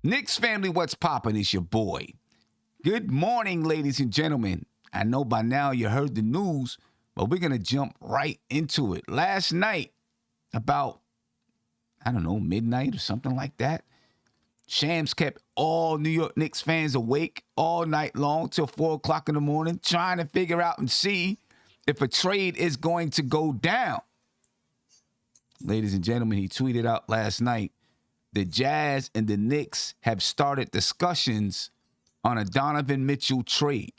Knicks family, what's poppin'? It's your boy. Good morning, ladies and gentlemen. I know by now you heard the news, but we're going to jump right into it. Last night, about, midnight or something like that, Shams kept all New York Knicks fans awake all night long till 4 o'clock in the morning, trying to figure out and see if a trade is going to go down. Ladies and gentlemen, he tweeted out last night, the Jazz and the Knicks have started discussions on a Donovan Mitchell trade.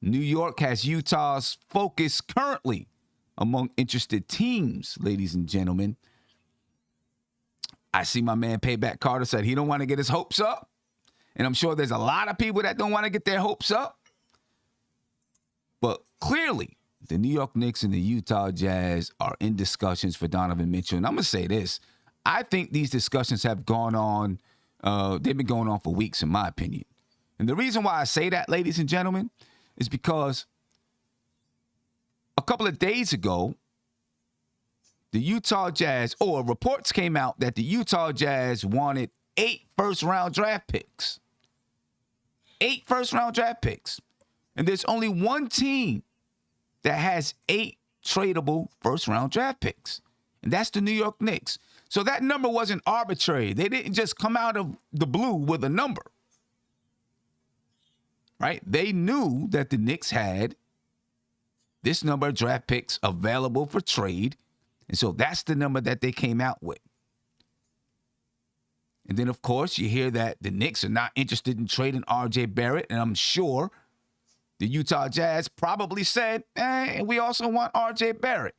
New York has Utah's focus currently among interested teams, ladies and gentlemen. I see my man Payback Carter said he don't want to get his hopes up. And I'm sure there's a lot of people that don't want to get their hopes up. But clearly, the New York Knicks and the Utah Jazz are in discussions for Donovan Mitchell. And I'm going to say this. I think these discussions have gone on. They've been going on for weeks, in my opinion. And the reason why I say that, ladies and gentlemen, is because a couple of days ago, the Utah Jazz, or reports came out that the Utah Jazz wanted 8 first-round draft picks. 8 first-round draft picks. And there's only one team that has 8 tradable first-round draft picks. And that's the New York Knicks. So that number wasn't arbitrary. They didn't just come out of the blue with a number. Right? They knew that the Knicks had this number of draft picks available for trade. And so that's the number that they came out with. And then, of course, you hear that the Knicks are not interested in trading R.J. Barrett. And I'm sure the Utah Jazz probably said, we also want R.J. Barrett.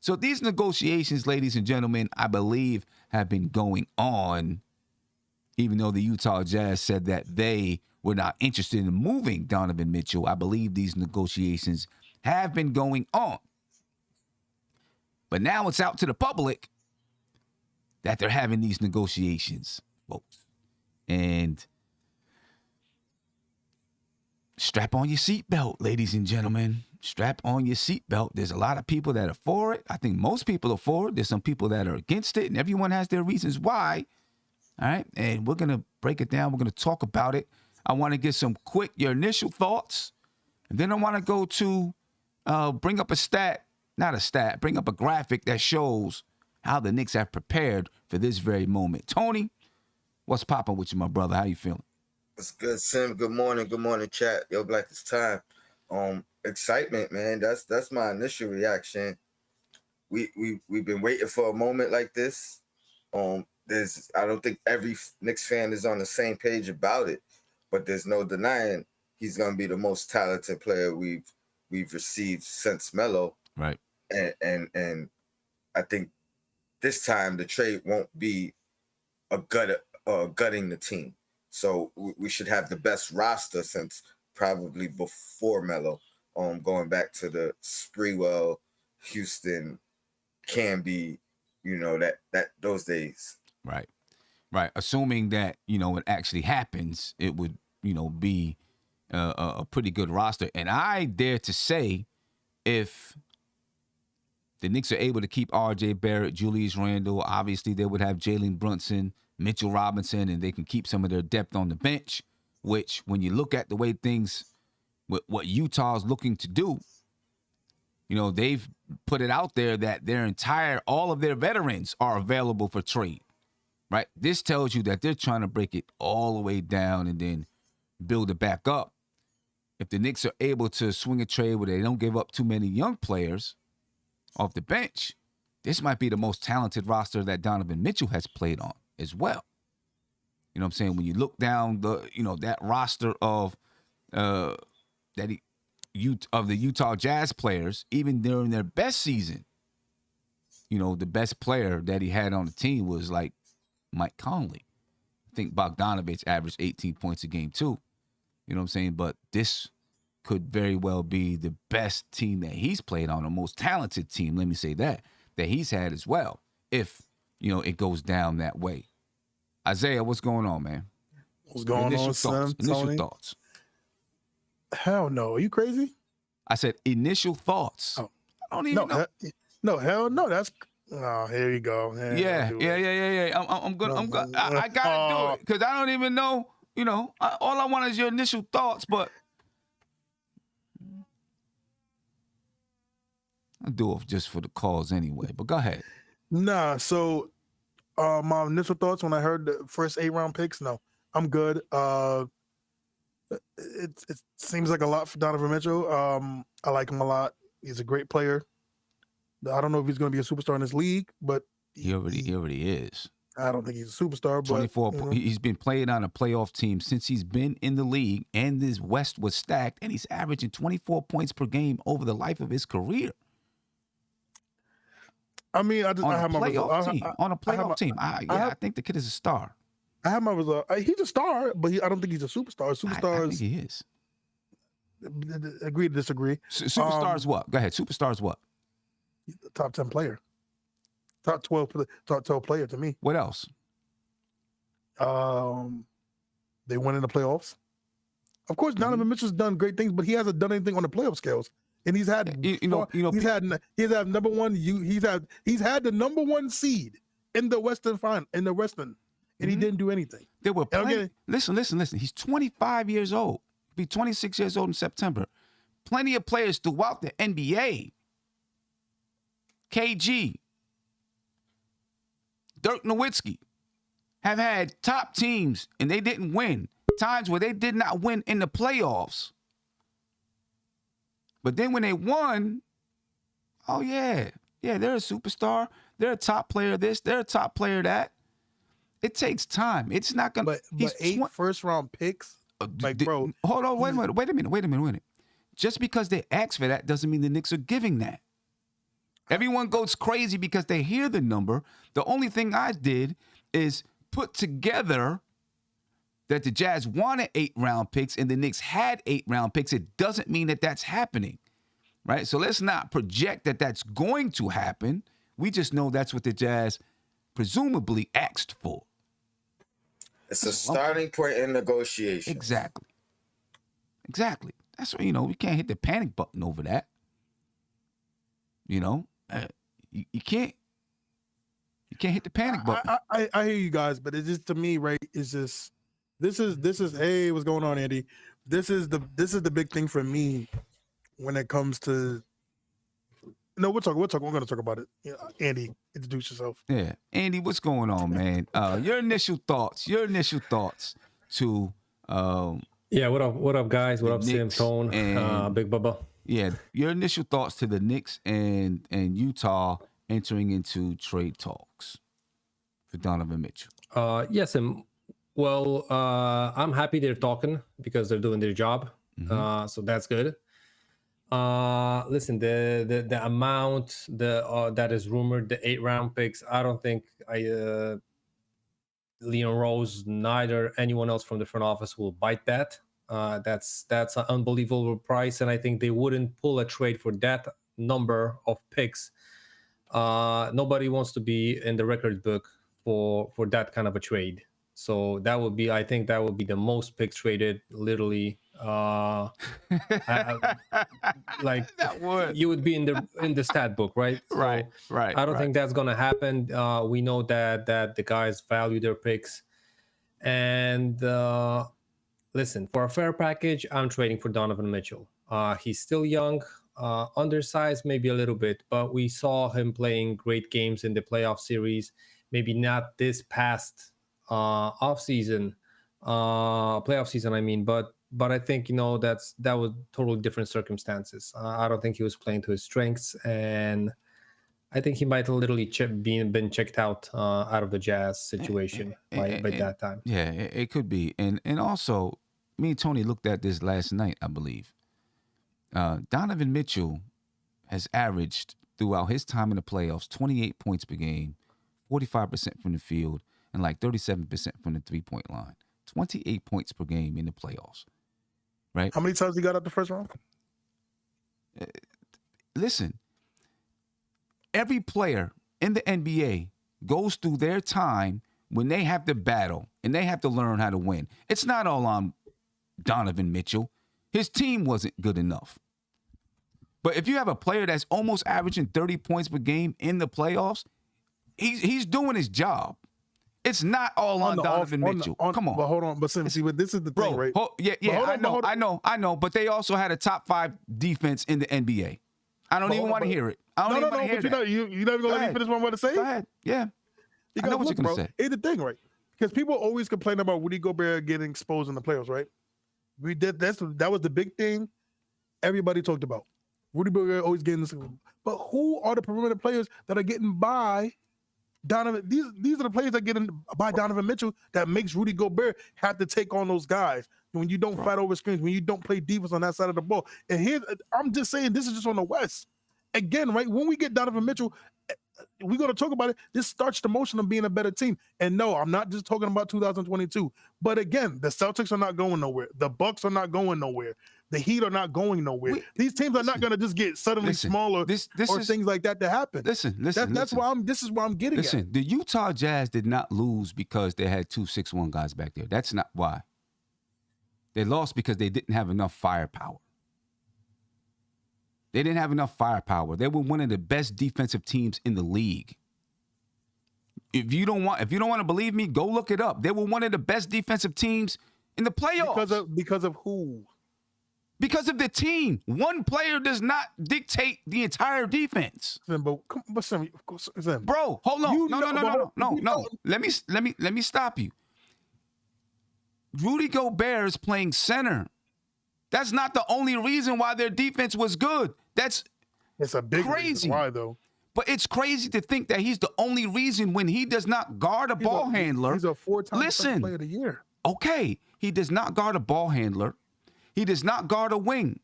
So these negotiations, ladies and gentlemen, I believe have been going on, even though the Utah Jazz said that they were not interested in moving Donovan Mitchell. I believe these negotiations have been going on. But now it's out to the public that they're having these negotiations, folks. And strap on your seatbelt, ladies and gentlemen. Strap on your seatbelt. There's a lot of people that are for it. I think most people are for it. There's some people that are against it, and everyone has their reasons why. All right, and we're going to break it down. We're going to talk about it. I want to get some your initial thoughts, and then I want to go to bring up bring up a graphic that shows how the Knicks have prepared for this very moment. Tony, what's popping with you, my brother? How you feeling? It's good, Sim. Good morning, chat. Yo, Black, it's time. Excitement, man. That's my initial reaction. We've been waiting for a moment like this. I don't think every Knicks fan is on the same page about it, but there's no denying he's gonna be the most talented player we've received since Melo. Right. And I think this time the trade won't be gutting the team. So we should have the best roster since probably before Melo. Going back to the Sprewell, Houston, Camby, that those days. Right. Assuming that, it actually happens, it would, be a pretty good roster. And I dare to say, if the Knicks are able to keep R.J. Barrett, Julius Randle, obviously they would have Jalen, Brunson, Mitchell Robinson, and they can keep some of their depth on the bench, which when you look at the way things, what Utah's looking to do, they've put it out there that all of their veterans are available for trade, right? This tells you that they're trying to break it all the way down and then build it back up. If the Knicks are able to swing a trade where they don't give up too many young players off the bench, this might be the most talented roster that Donovan Mitchell has played on as well. You know what I'm saying? When you look down that roster of the Utah Jazz players, even during their best season, the best player that he had on the team was like Mike Conley. I think Bogdanovich averaged 18 points a game too. You know what I'm saying? But this could very well be the best team that he's played on, the most talented team, let me say that he's had as well, if, it goes down that way. Isaiah, what's going on, man? What's going on, son? Initial thoughts. Hell no. Are you crazy? I said initial thoughts. Oh. I don't even know. No, hell no. That's Oh, here you go. Yeah. I'm gonna. I gotta do it because I don't even know. You know, all I want is your initial thoughts, but I'll do it just for the cause anyway. But go ahead. Nah. So, my initial thoughts when I heard the first 8-round picks. No, I'm good. It seems like a lot for Donovan Mitchell. I like him a lot. He's a great player. I don't know if he's going to be a superstar in this league, but he already is. I don't think he's a superstar. 24. But, he's been playing on a playoff team since he's been in the league, and this West was stacked, and he's averaging 24 points per game over the life of his career. I mean, I have my results. On a playoff team. I think the kid is a star. I have my result. He's a star, but I don't think he's a superstar. Superstars. I think he is. Agree to disagree. Superstars what? Go ahead. Superstars what? Top 10 player. Top 12 player to me. What else? They win in the playoffs. Of course, Donovan Mitchell's done great things, but he hasn't done anything on the playoff scales. And he's had he's had number one. He's had the number one seed in the Western final and he didn't do anything. There were plenty. Listen. He's 25 years old. He'll be 26 years old in September. Plenty of players throughout the NBA. KG, Dirk Nowitzki have had top teams and they didn't win. Times where they did not win in the playoffs. But then when they won, oh yeah, they're a superstar. They're a top player this, they're a top player that. It takes time. It's not going to... But 8 first-round picks? Bro. Hold on, wait a minute. Just because they asked for that doesn't mean the Knicks are giving that. Everyone goes crazy because they hear the number. The only thing I did is put together that the Jazz wanted 8-round picks and the Knicks had 8-round picks. It doesn't mean that that's happening, right? So let's not project that that's going to happen. We just know that's what the Jazz presumably asked for. It's a starting point in negotiation. Exactly. That's what, we can't hit the panic button over that. You can't hit the panic button. I hear you guys, but it's just, to me, right, it's just, this is hey, what's going on, Andy? This is the big thing for me when it comes to... No, we're going to talk about it. Andy, introduce yourself. Yeah. Andy, what's going on, man? Your initial thoughts to what up, guys? What up, Sam, Tone, Big Bubba? Yeah, your initial thoughts to the Knicks and Utah entering into trade talks for Donovan Mitchell. Yes, and well, I'm happy they're talking because they're doing their job. So that's good. Listen, the amount that is rumored, the 8-round picks, I don't think Leon Rose, neither anyone else from the front office will bite that. That's an unbelievable price, and I think they wouldn't pull a trade for that number of picks. Nobody wants to be in the record book for that kind of a trade. So I think that would be the most picks traded, literally. Like that would. You would be in the stat book, right? So right. I don't think that's gonna happen. We know that the guys value their picks, and listen, for a fair package, I'm trading for Donovan Mitchell. He's still young, undersized maybe a little bit, but we saw him playing great games in the playoff series. Maybe not this past playoff season, I mean, but I think that was totally different circumstances. I don't think he was playing to his strengths, and I think he might have literally been checked out of the Jazz situation by that time. Yeah, it could be, and also, me and Tony looked at this last night, I believe. Donovan Mitchell has averaged throughout his time in the playoffs 28 points per game, 45% from the field, and like 37% from the three-point line. 28 points per game in the playoffs, right? How many times he got out the first round? Listen, every player in the NBA goes through their time when they have to battle and they have to learn how to win. It's not all on Donovan Mitchell. His team wasn't good enough. But if you have a player that's almost averaging 30 points per game in the playoffs, he's doing his job. It's not all on Donovan Mitchell. Come on. But hold on. But see, this is the thing, right? I know. But they also had a top 5 defense in the NBA. I don't even want to hear it. I don't even want to hear that. You're not even going to let me finish what I'm going to say? Go ahead. Yeah. I know what you're going to say. Here's the thing, right? Because people always complain about Rudy Gobert getting exposed in the playoffs, right? That was the big thing everybody talked about. Rudy Gobert always getting this. But who are the perimeter players that are getting by Donovan? These are the players that get in by Donovan Mitchell that makes Rudy Gobert have to take on those guys when you don't fight over screens, when you don't play defense on that side of the ball. And I'm just saying, this is just on the West. Again, right? When we get Donovan Mitchell, we're going to talk about it. This starts the motion of being a better team. And no, I'm not just talking about 2022. But again, the Celtics are not going nowhere. The Bucks are not going nowhere. The Heat are not going nowhere. These teams are not going to just get suddenly smaller or things like that to happen. This is why I'm getting at. The Utah Jazz did not lose because they had 2 6'1" guys back there. That's not why. They lost because they didn't have enough firepower. They didn't have enough firepower. They were one of the best defensive teams in the league. If you don't want to believe me, go look it up. They were one of the best defensive teams in the playoffs. Because of who? Because of the team. One player does not dictate the entire defense. Bro, hold on. No. Let me stop you. Rudy Gobert is playing center. That's not the only reason why their defense was good. It's a big crazy. Reason why, though. But it's crazy to think that he's the only reason when he does not guard a ball handler. He's a 4-time player of the year. Okay, he does not guard a ball handler. He does not guard a wing.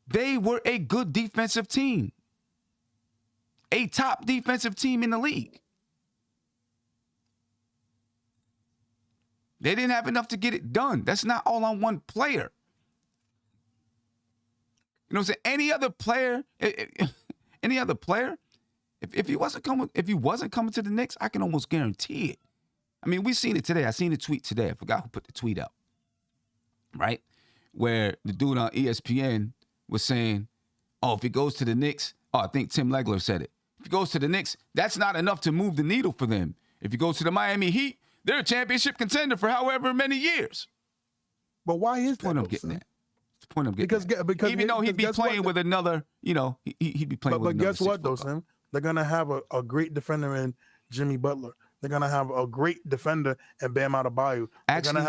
They were a good defensive team. A top defensive team in the league. They didn't have enough to get it done. That's not all on one player. You know what I'm saying? Any other player, if he wasn't coming to the Knicks, I can almost guarantee it. I mean, we seen it today. I seen a tweet today. I forgot who put the tweet up. Right? Where the dude on ESPN was saying, if he goes to the Knicks, I think Tim Legler said it. If he goes to the Knicks, that's not enough to move the needle for them. If he goes to the Miami Heat, they're a championship contender for however many years. But why is that? The point I'm getting at. Because even though he'd be playing with another, he'd be playing with another. But guess what, though, Sam? They're going to have a great defender in Jimmy Butler. They're going to have a great defender in Bam Adebayo. Actually,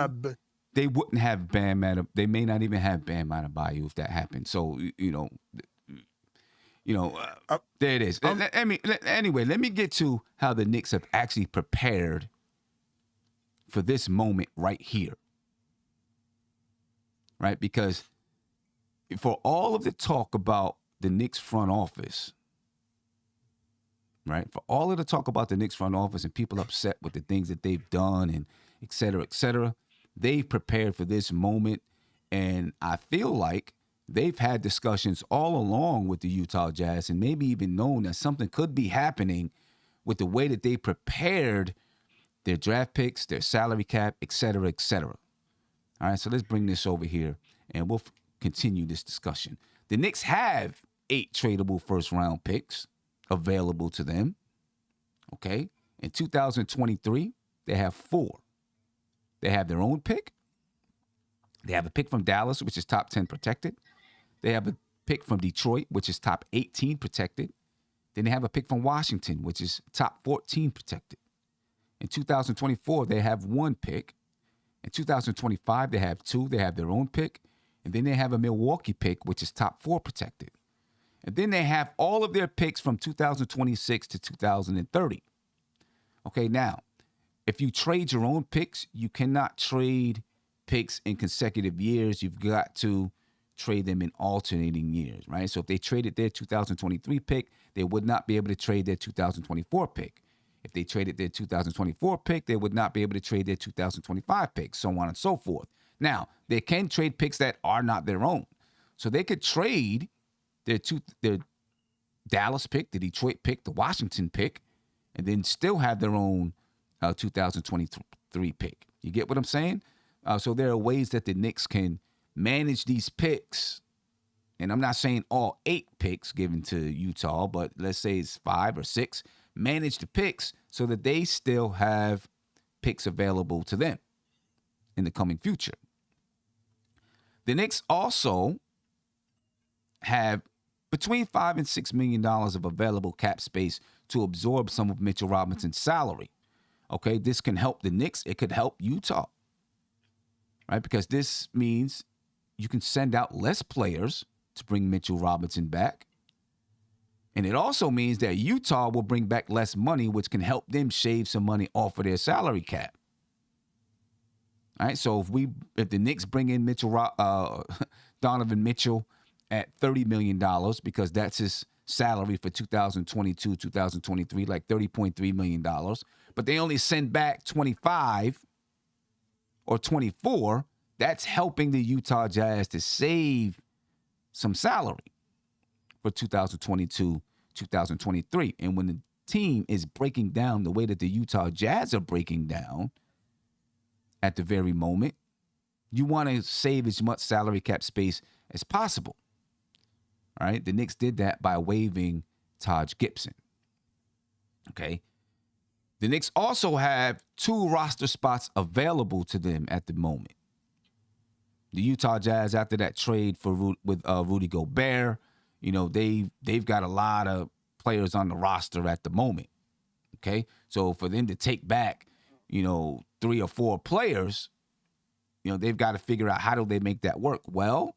they wouldn't have Bam Adebayo. They may not even have Bam Adebayo if that happened. So, there it is. Anyway, let me get to how the Knicks have actually prepared for this moment right here. Right? Because for all of the talk about the Knicks front office, right? For all of the talk about the Knicks front office and people upset with the things that they've done and et cetera, they've prepared for this moment. And I feel like they've had discussions all along with the Utah Jazz and maybe even known that something could be happening with the way that they prepared their draft picks, their salary cap, et cetera, et cetera. All right, so let's bring this over here and we'll continue this discussion. The Knicks have 8 tradable first-round picks available to them. Okay? In 2023, they have 4. They have their own pick. They have a pick from Dallas, which is top 10 protected. They have a pick from Detroit, which is top 18 protected. Then they have a pick from Washington, which is top 14 protected. In 2024, they have 1 pick. In 2025, they have 2. They have their own pick. And then they have a Milwaukee pick, which is top 4 protected. And then they have all of their picks from 2026 to 2030. Okay, now, if you trade your own picks, you cannot trade picks in consecutive years. You've got to trade them in alternating years, right? So if they traded their 2023 pick, they would not be able to trade their 2024 pick. If they traded their 2024 pick, they would not be able to trade their 2025 pick, so on and so forth. Now, they can trade picks that are not their own. So they could trade their Dallas pick, the Detroit pick, the Washington pick, and then still have their own 2023 pick. You get what I'm saying? So there are ways that the Knicks can manage these picks. And I'm not saying all 8 picks given to Utah, but let's say it's 5 or 6 manage the picks so that they still have picks available to them in the coming future. The Knicks also have between $5 and $6 million of available cap space to absorb some of Mitchell Robinson's salary. Okay, this can help the Knicks. It could help Utah, right? Because this means you can send out less players to bring Mitchell Robinson back. And it also means that Utah will bring back less money, which can help them shave some money off of their salary cap. All right, so if the Knicks bring in Donovan Mitchell at $30 million, because that's his salary for 2022, 2023, like $30.3 million, but they only send back 25 or 24, that's helping the Utah Jazz to save some salary for 2022, 2023. And when the team is breaking down the way that the Utah Jazz are breaking down at the very moment, you want to save as much salary cap space as possible. All right, the Knicks did that by waiving Taj Gibson. Okay. The Knicks also have 2 roster spots available to them at the moment. The Utah Jazz, after that trade with Rudy Gobert, they've got a lot of players on the roster at the moment. Okay, so for them to take back, 3 or 4 players, they've got to figure out how do they make that work. Well,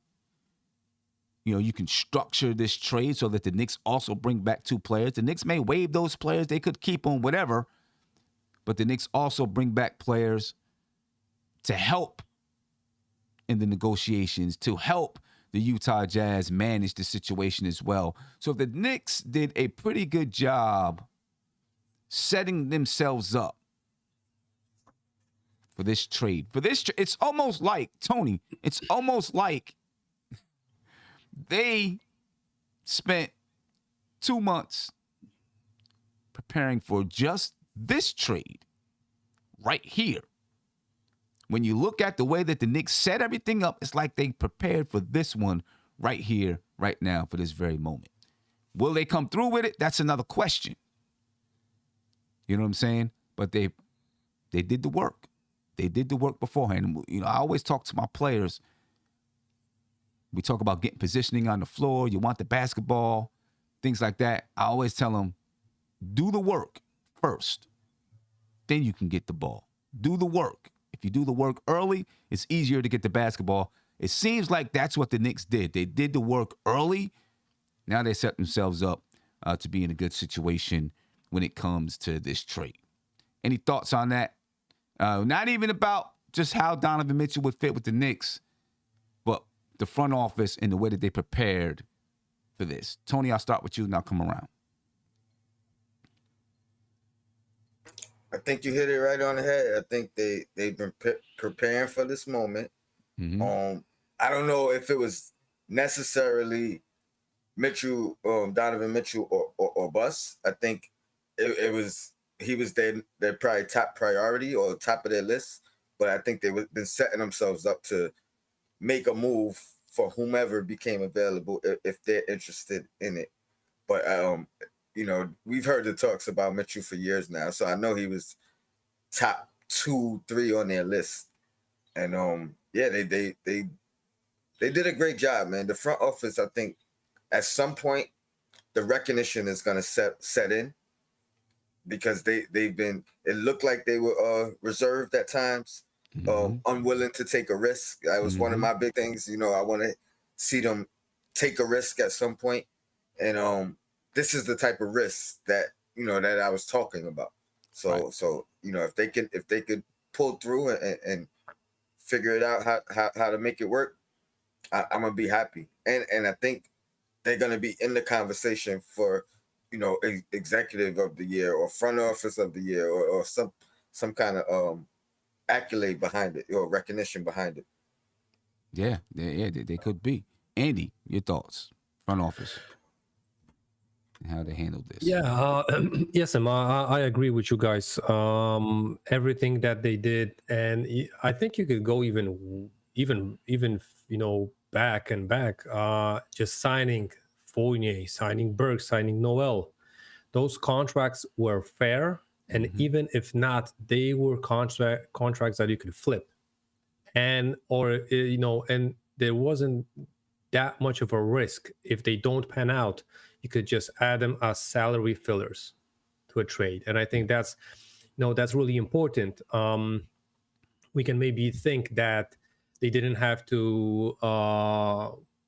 you can structure this trade so that the Knicks also bring back 2 players. The Knicks may waive those players. They could keep them, whatever. But the Knicks also bring back players to help in the negotiations, to help the Utah Jazz manage the situation as well. So the Knicks did a pretty good job setting themselves up for this trade. It's almost like, Tony, they spent 2 months preparing for just this trade right here. When you look at the way that the Knicks set everything up, it's like they prepared for this one right here, right now, for this very moment. Will they come through with it? That's another question. You know what I'm saying? But they did the work. They did the work beforehand. I always talk to my players. We talk about getting positioning on the floor. You want the basketball, things like that. I always tell them, do the work first. Then you can get the ball. Do the work. If you do the work early, it's easier to get the basketball. It seems like that's what the Knicks did. They did the work early. Now they set themselves up to be in a good situation when it comes to this trade. Any thoughts on that? Not even about just how Donovan Mitchell would fit with the Knicks, but the front office and the way that they prepared for this. Tony, I'll start with you and I'll come around. I think you hit it right on the head. I think they've been preparing for this moment. Mm-hmm. I don't know if it was necessarily Mitchell, Donovan Mitchell or bust. I think he was their probably top priority or top of their list. But I think they've been setting themselves up to make a move for whomever became available if they're interested in it. But we've heard the talks about Mitchell for years now, so I know he was top 2, 3 on their list. And they did a great job, man. The front office, I think, at some point, the recognition is gonna set in because they've been. It looked like they were reserved at times, unwilling to take a risk. That was one of my big things. I want to see them take a risk at some point, and this is the type of risk that that I was talking about. So right. So if they could pull through and figure it out how to make it work, I'm gonna be happy. And I think they're gonna be in the conversation for executive of the year or front office of the year or some kind of accolade behind it or recognition behind it. Yeah, they could be. Andy, your thoughts? Front office. How they handled this. Yeah, yes, I agree with you guys. Everything that they did, and I think you could go even back. Just signing Fournier, signing Burke, signing Noel. those contracts were fair, and even if not, they were contracts that you could flip, and there wasn't that much of a risk. If they don't pan out, you could just add them as salary fillers to a trade, and I think that's really important. We can maybe think that they didn't have to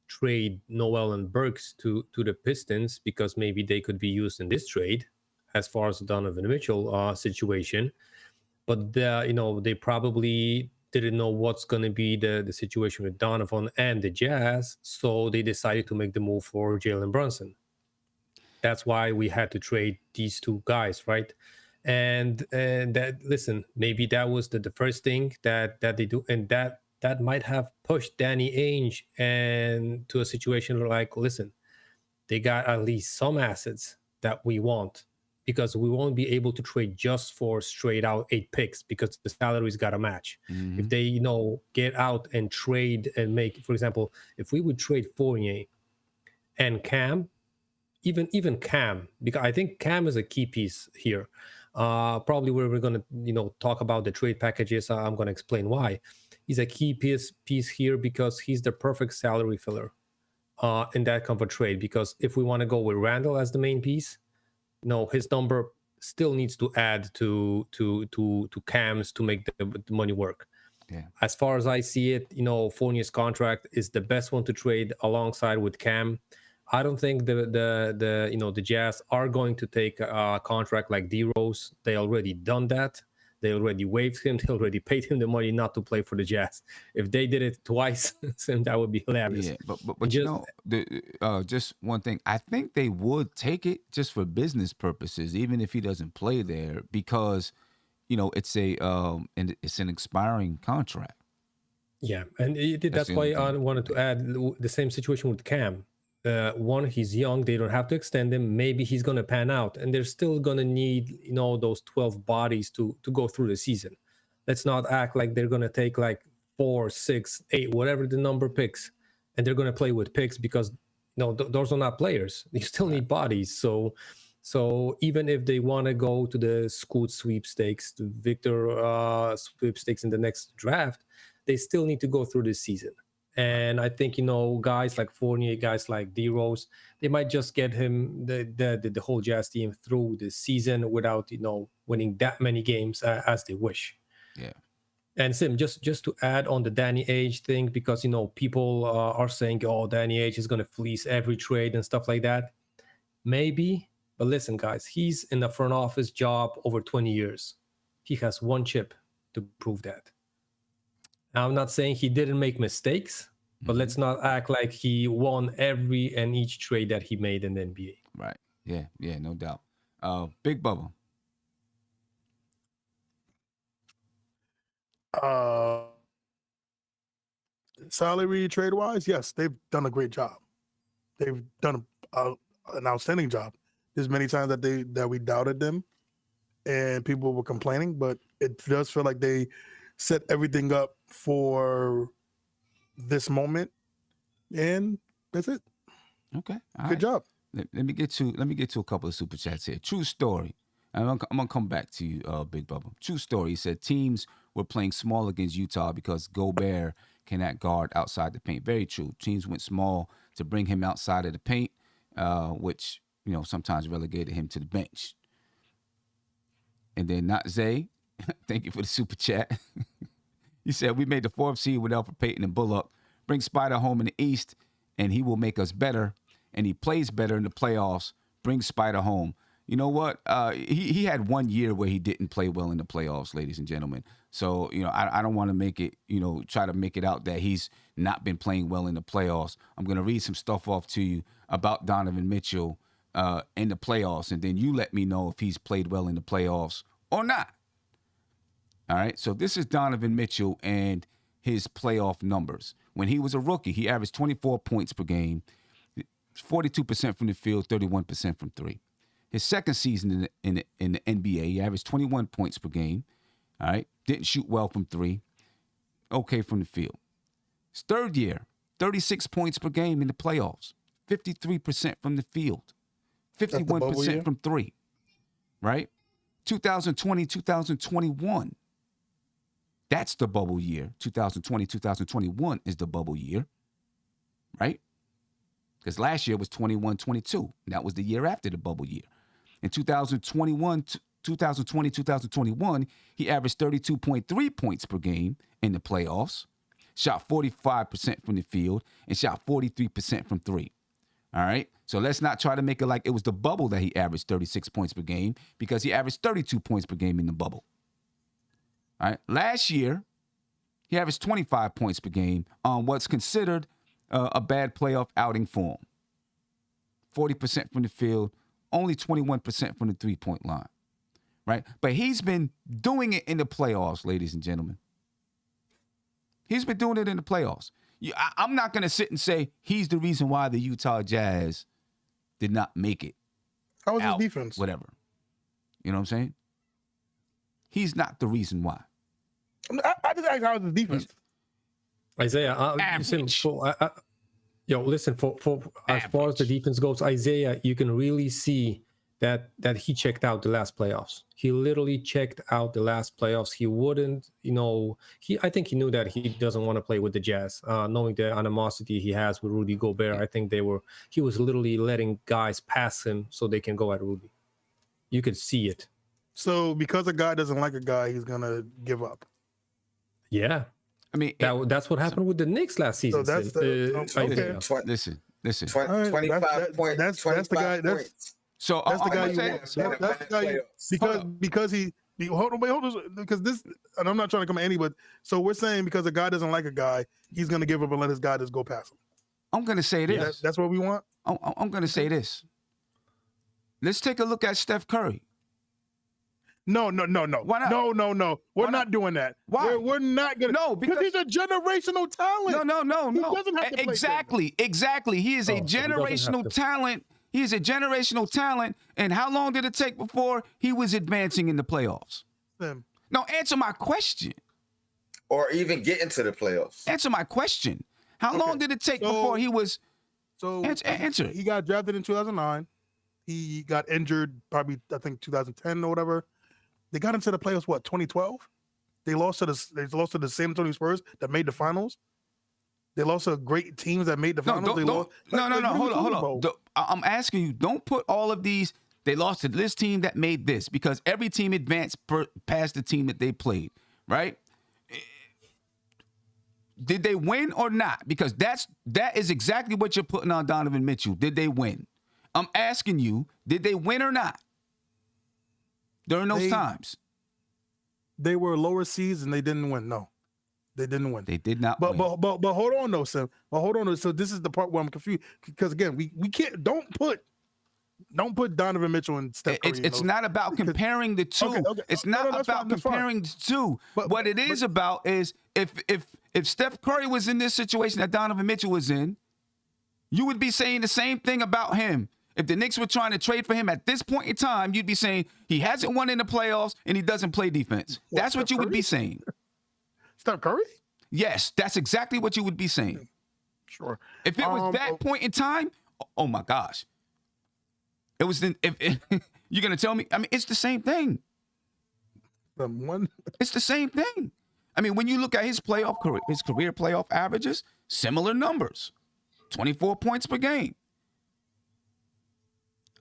trade Noel and Burks to the Pistons because maybe they could be used in this trade, as far as the Donovan Mitchell situation. But they probably didn't know what's going to be the situation with Donovan and the Jazz, so they decided to make the move for Jalen Brunson. That's why we had to trade these two guys, right? And that, listen, maybe that was the first thing that they do, and that might have pushed Danny Ainge and to a situation like, listen, they got at least some assets that we want, because we won't be able to trade just for straight out 8 picks because the salaries got to match. If they, get out and trade and make, for example, if we would trade Fournier and Cam, even Cam, because I think Cam is a key piece here. Probably where we're going to, talk about the trade packages. I'm going to explain why. He's a key piece here because he's the perfect salary filler in that kind of a trade. Because if we want to go with Randle as the main piece, his number still needs to add to Cam's to make the money work. Yeah. As far as I see it, Fournier's contract is the best one to trade alongside with Cam. I don't think the Jazz are going to take a contract like D-Rose. They already done that. They already waived him. They already paid him the money not to play for the Jazz. If they did it twice, that would be hilarious. Yeah, but just one thing. I think they would take it just for business purposes, even if he doesn't play there, because it's it's an expiring contract. Yeah, and that's why I wanted to add the same situation with Cam. One, he's young, they don't have to extend him. Maybe he's going to pan out, and they're still going to need those 12 bodies to go through the season. Let's not act like they're going to take like 4, 6, 8, whatever the number picks, and they're going to play with picks, because those are not players. You still need bodies. So even if they want to go to the Scoot sweepstakes, the Victor sweepstakes in the next draft, they still need to go through this season. And I think, guys like Fournier, guys like D-Rose, they might just get him, the whole Jazz team, through the season without, winning that many games as they wish. Yeah. And Sim, just to add on the Danny Ainge thing, because, people are saying, oh, Danny Ainge is going to fleece every trade and stuff like that. Maybe. But listen, guys, he's in the front office job over 20 years. He has one chip to prove that. I'm not saying he didn't make mistakes, but let's not act like he won every and each trade that he made in the NBA. Right. Yeah, no doubt. Big Bubba. Salary trade-wise, yes, they've done a great job. They've done an outstanding job. There's many times that we doubted them and people were complaining, but it does feel like they set everything up for this moment, and that's it. Okay, good job. Let me get to a couple of super chats here. True story. I'm gonna come back to you, Big Bubba. True story. He said teams were playing small against Utah because Gobert cannot guard outside the paint. Very true. Teams went small to bring him outside of the paint, which sometimes relegated him to the bench. And then Not Zay. Thank you for the super chat. He said, we made the 4th seed with Alfred Payton and Bullock. Bring Spider home in the East, and he will make us better. And he plays better in the playoffs. Bring Spider home. You know what? He had 1 year where he didn't play well in the playoffs, ladies and gentlemen. So, I don't want to make it, try to make it out that he's not been playing well in the playoffs. I'm going to read some stuff off to you about Donovan Mitchell in the playoffs, and then you let me know if he's played well in the playoffs or not. All right, so this is Donovan Mitchell and his playoff numbers. When he was a rookie, he averaged 24 points per game, 42% from the field, 31% from three. His second season in the NBA, he averaged 21 points per game. All right, didn't shoot well from three, okay from the field. His third year, 36 points per game in the playoffs, 53% from the field, 51% from three, right? 2020, 2021. That's the bubble year. 2020, 2021 is the bubble year, right? Because last year was 21, 22. And that was the year after the bubble year. In 2020, 2021, he averaged 32.3 points per game in the playoffs, shot 45% from the field, and shot 43% from three. All right? So let's not try to make it like it was the bubble that he averaged 36 points per game, because he averaged 32 points per game in the bubble. All right? Last year, he averaged 25 points per game on what's considered a bad playoff outing for him. 40% from the field, only 21% from the three-point line, right? But he's been doing it in the playoffs, ladies and gentlemen. He's been doing it in the playoffs. I'm not going to sit and say he's the reason why the Utah Jazz did not make it. How was his defense? Whatever. You know what I'm saying? He's not the reason why. I just asked how was his defense. Isaiah, listen, for as far as the defense goes, Isaiah, you can really see that he checked out the last playoffs. He literally checked out the last playoffs. He wouldn't, I think he knew that he doesn't want to play with the Jazz, knowing the animosity he has with Rudy Gobert. I think he was literally letting guys pass him so they can go at Rudy. You could see it. So because a guy doesn't like a guy, he's gonna give up. Yeah. I mean, that's what happened with the Knicks last season. So that's Listen. 25 points. That's the guy. So that's the guy you want. That's the guy because he hold on, because this, and I'm not trying to come at any, but so we're saying because a guy doesn't like a guy, he's gonna give up and let his guy just go past him. I'm gonna say this. That's what we want. I'm gonna say this. Let's take a look at Steph Curry. No. Why not? No. We're not doing that. Why? We're not gonna. No, because he's a generational talent. No. He doesn't have to play Exactly. He is a generational talent. He is a generational talent. And how long did it take before he was advancing in the playoffs? No, answer my question. Or even get into the playoffs. Answer my question. How long did it take before he was? So answer. He got drafted in 2009. He got injured probably, I think, 2010 or whatever. They got into the playoffs, 2012? They lost to the San Antonio Spurs that made the finals. They lost to great teams that made the finals. No. Hold on. I'm asking you, don't put all of these, they lost to this team that made this, because every team advanced past the team that they played, right? Did they win or not? Because that is exactly what you're putting on Donovan Mitchell. Did they win? I'm asking you, did they win or not during those times? They were lower seeds and they didn't win. No, they didn't win. They did not win. But hold on though, Sam. But hold on. So this is the part where I'm confused, because again, we can't, don't put Donovan Mitchell and Steph Curry. It's not about comparing the two. Okay. It's not about comparing the two. But what it is about is if Steph Curry was in this situation that Donovan Mitchell was in, you would be saying the same thing about him. If the Knicks were trying to trade for him at this point in time, you'd be saying he hasn't won in the playoffs and he doesn't play defense. That's what you would be saying. Steph Curry? Yes, that's exactly what you would be saying. Sure. If it was that point in time, oh my gosh. It was if you're gonna tell me, I mean, it's the same thing. It's the same thing. I mean, when you look at his career playoff averages, similar numbers. 24 points per game.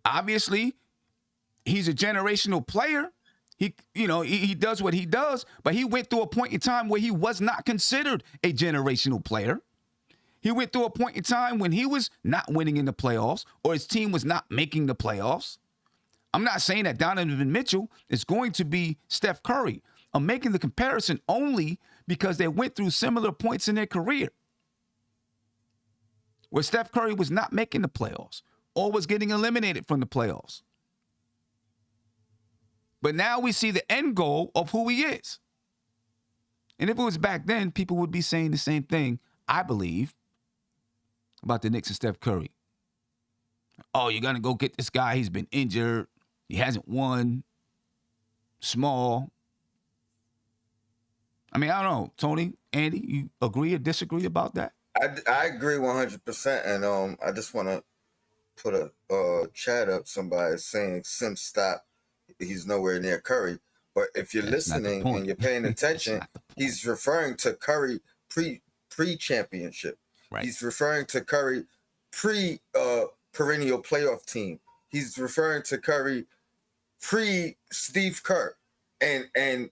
Obviously, he's a generational player. He does what he does, but he went through a point in time where he was not considered a generational player. He went through a point in time when he was not winning in the playoffs or his team was not making the playoffs. I'm not saying that Donovan Mitchell is going to be Steph Curry. I'm making the comparison only because they went through similar points in their career where Steph Curry was not making the playoffs or was getting eliminated from the playoffs. But now we see the end goal of who he is. And if it was back then, people would be saying the same thing, I believe, about the Knicks and Steph Curry. Oh, you're going to go get this guy. He's been injured. He hasn't won. Small. I mean, I don't know. Tony, Andy, you agree or disagree about that? I agree 100%. And I just want to put a chat up. Somebody saying Sim stop. He's nowhere near Curry. But if you're listening and you're paying attention, he's referring to Curry pre-championship. Right. He's referring to Curry perennial playoff team. He's referring to Curry pre-Steve Kerr. And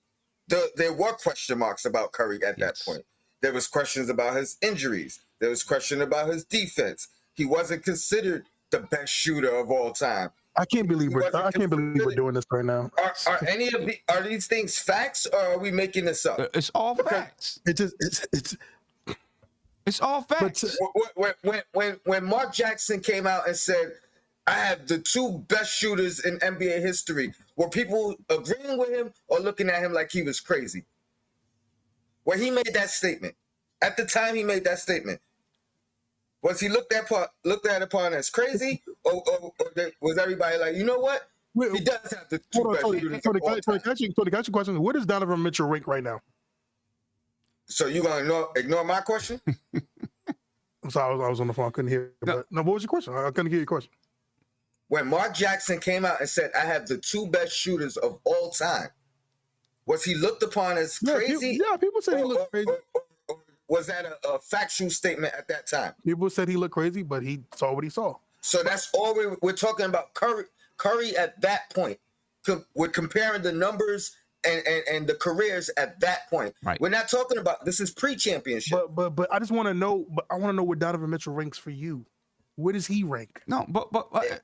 there were question marks about Curry at that point. There was questions about his injuries. There was question about his defense. He wasn't considered the best shooter of all time. I can't believe we're doing this right now. Are these things facts, or are we making this up? It's all facts. It's all facts. When Mark Jackson came out and said, "I have the two best shooters in NBA history," were people agreeing with him or looking at him like he was crazy? When he made that statement, at the time he made that statement, was he looked at upon as crazy, or was everybody like, you know what? He does have the two best shooters. So to catch your question, where does Donovan Mitchell rank right now? So you gonna ignore my question? I'm sorry, I was on the phone. I couldn't hear. What was your question? I couldn't hear your question. When Mark Jackson came out and said, "I have the two best shooters of all time," was he looked upon as crazy? People said he looked crazy. Or was that a factual statement at that time? People said he looked crazy, but he saw what he saw. So that's all we're talking about. Curry at that point. We're comparing the numbers and the careers at that point. Right. We're not talking about this is pre-championship. But I just want to know. But I want to know where Donovan Mitchell ranks for you. Where does he rank? No, but listen,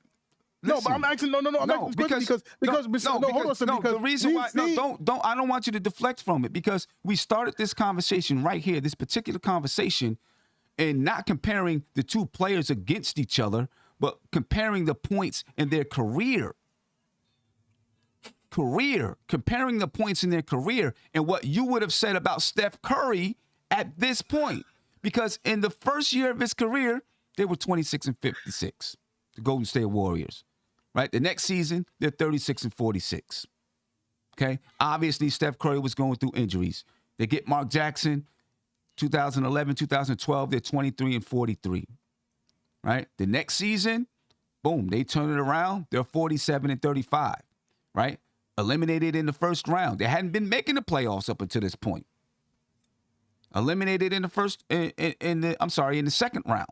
but I'm asking. No. I'm asking because the reason why I don't want you to deflect from it, because we started this conversation right here, this particular conversation, and not comparing the two players against each other, but comparing the points in their career, comparing the points in their career and what you would have said about Steph Curry at this point. Because in the first year of his career, they were 26-56, the Golden State Warriors, right? The next season, they're 36-46, okay? Obviously, Steph Curry was going through injuries. They get Mark Jackson, 2011, 2012, they're 23-43, right? The next season, boom, they turn it around, they're 47-35, right? Eliminated in the first round. They hadn't been making the playoffs up until this point. Eliminated in the second round.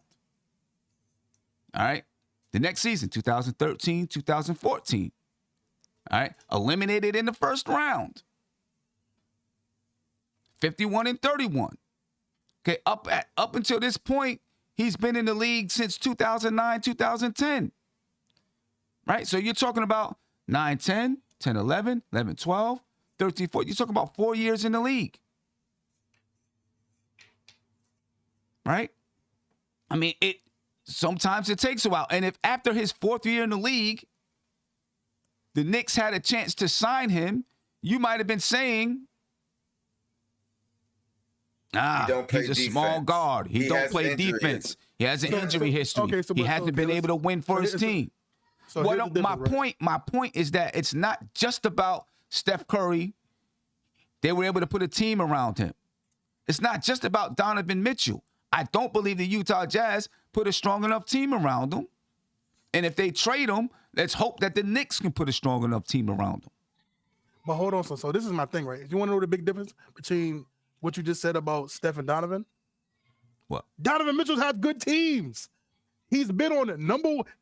All right. The next season, 2013, 2014. All right. Eliminated in the first round. 51-31. Okay. Up until this point, he's been in the league since 2009, 2010. Right. So you're talking about 9-10, 10-11, 11-12, 13-14. You're talking about 4 years in the league. Right? I mean, sometimes it takes a while. And if after his fourth year in the league, the Knicks had a chance to sign him, you might have been saying, he's a small guard. He don't play defense. He has an injury history. He hasn't been able to win for his team. So my point is that it's not just about Steph Curry. They were able to put a team around him. It's not just about Donovan Mitchell. I don't believe the Utah Jazz put a strong enough team around him. And if they trade him, let's hope that the Knicks can put a strong enough team around him. But hold on, so this is my thing, right? You want to know the big difference between what you just said about Steph and Donovan? What? Donovan Mitchell's had good teams. He's been on the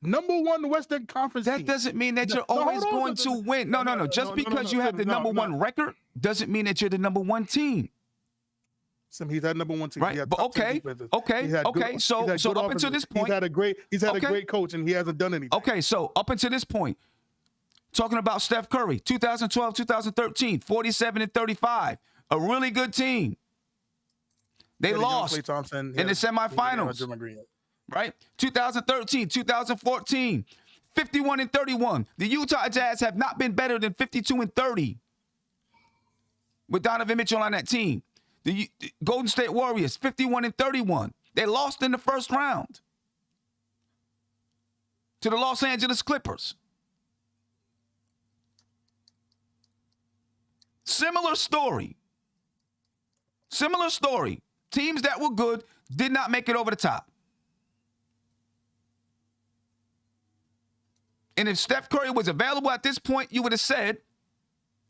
number one Western Conference That team. doesn't mean that you're always going to win. No. Just because you have the number one record doesn't mean that you're the number one team. He's had number one team. Right, but okay. So up until this point, he's had a great coach, and he hasn't done anything. Okay, so up until this point, talking about Steph Curry, 2012, 2013, 47-35, a really good team. They lost in the semifinals. Right, 2013, 2014, 51-31. The Utah Jazz have not been better than 52-30 with Donovan Mitchell on that team. The Golden State Warriors, 51-31. They lost in the first round to the Los Angeles Clippers. Similar story. Teams that were good did not make it over the top. And if Steph Curry was available at this point, you would have said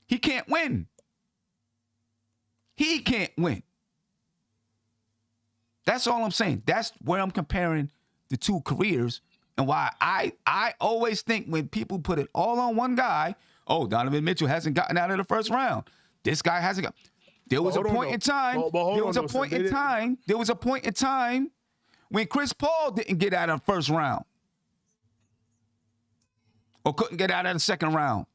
he can't win. He can't win. That's all I'm saying. That's where I'm comparing the two careers and why I always think when people put it all on one guy, oh, Donovan Mitchell hasn't gotten out of the first round. This guy hasn't got. There was a point in time. There was a point in time when Chris Paul didn't get out of the first round or couldn't get out of the second round.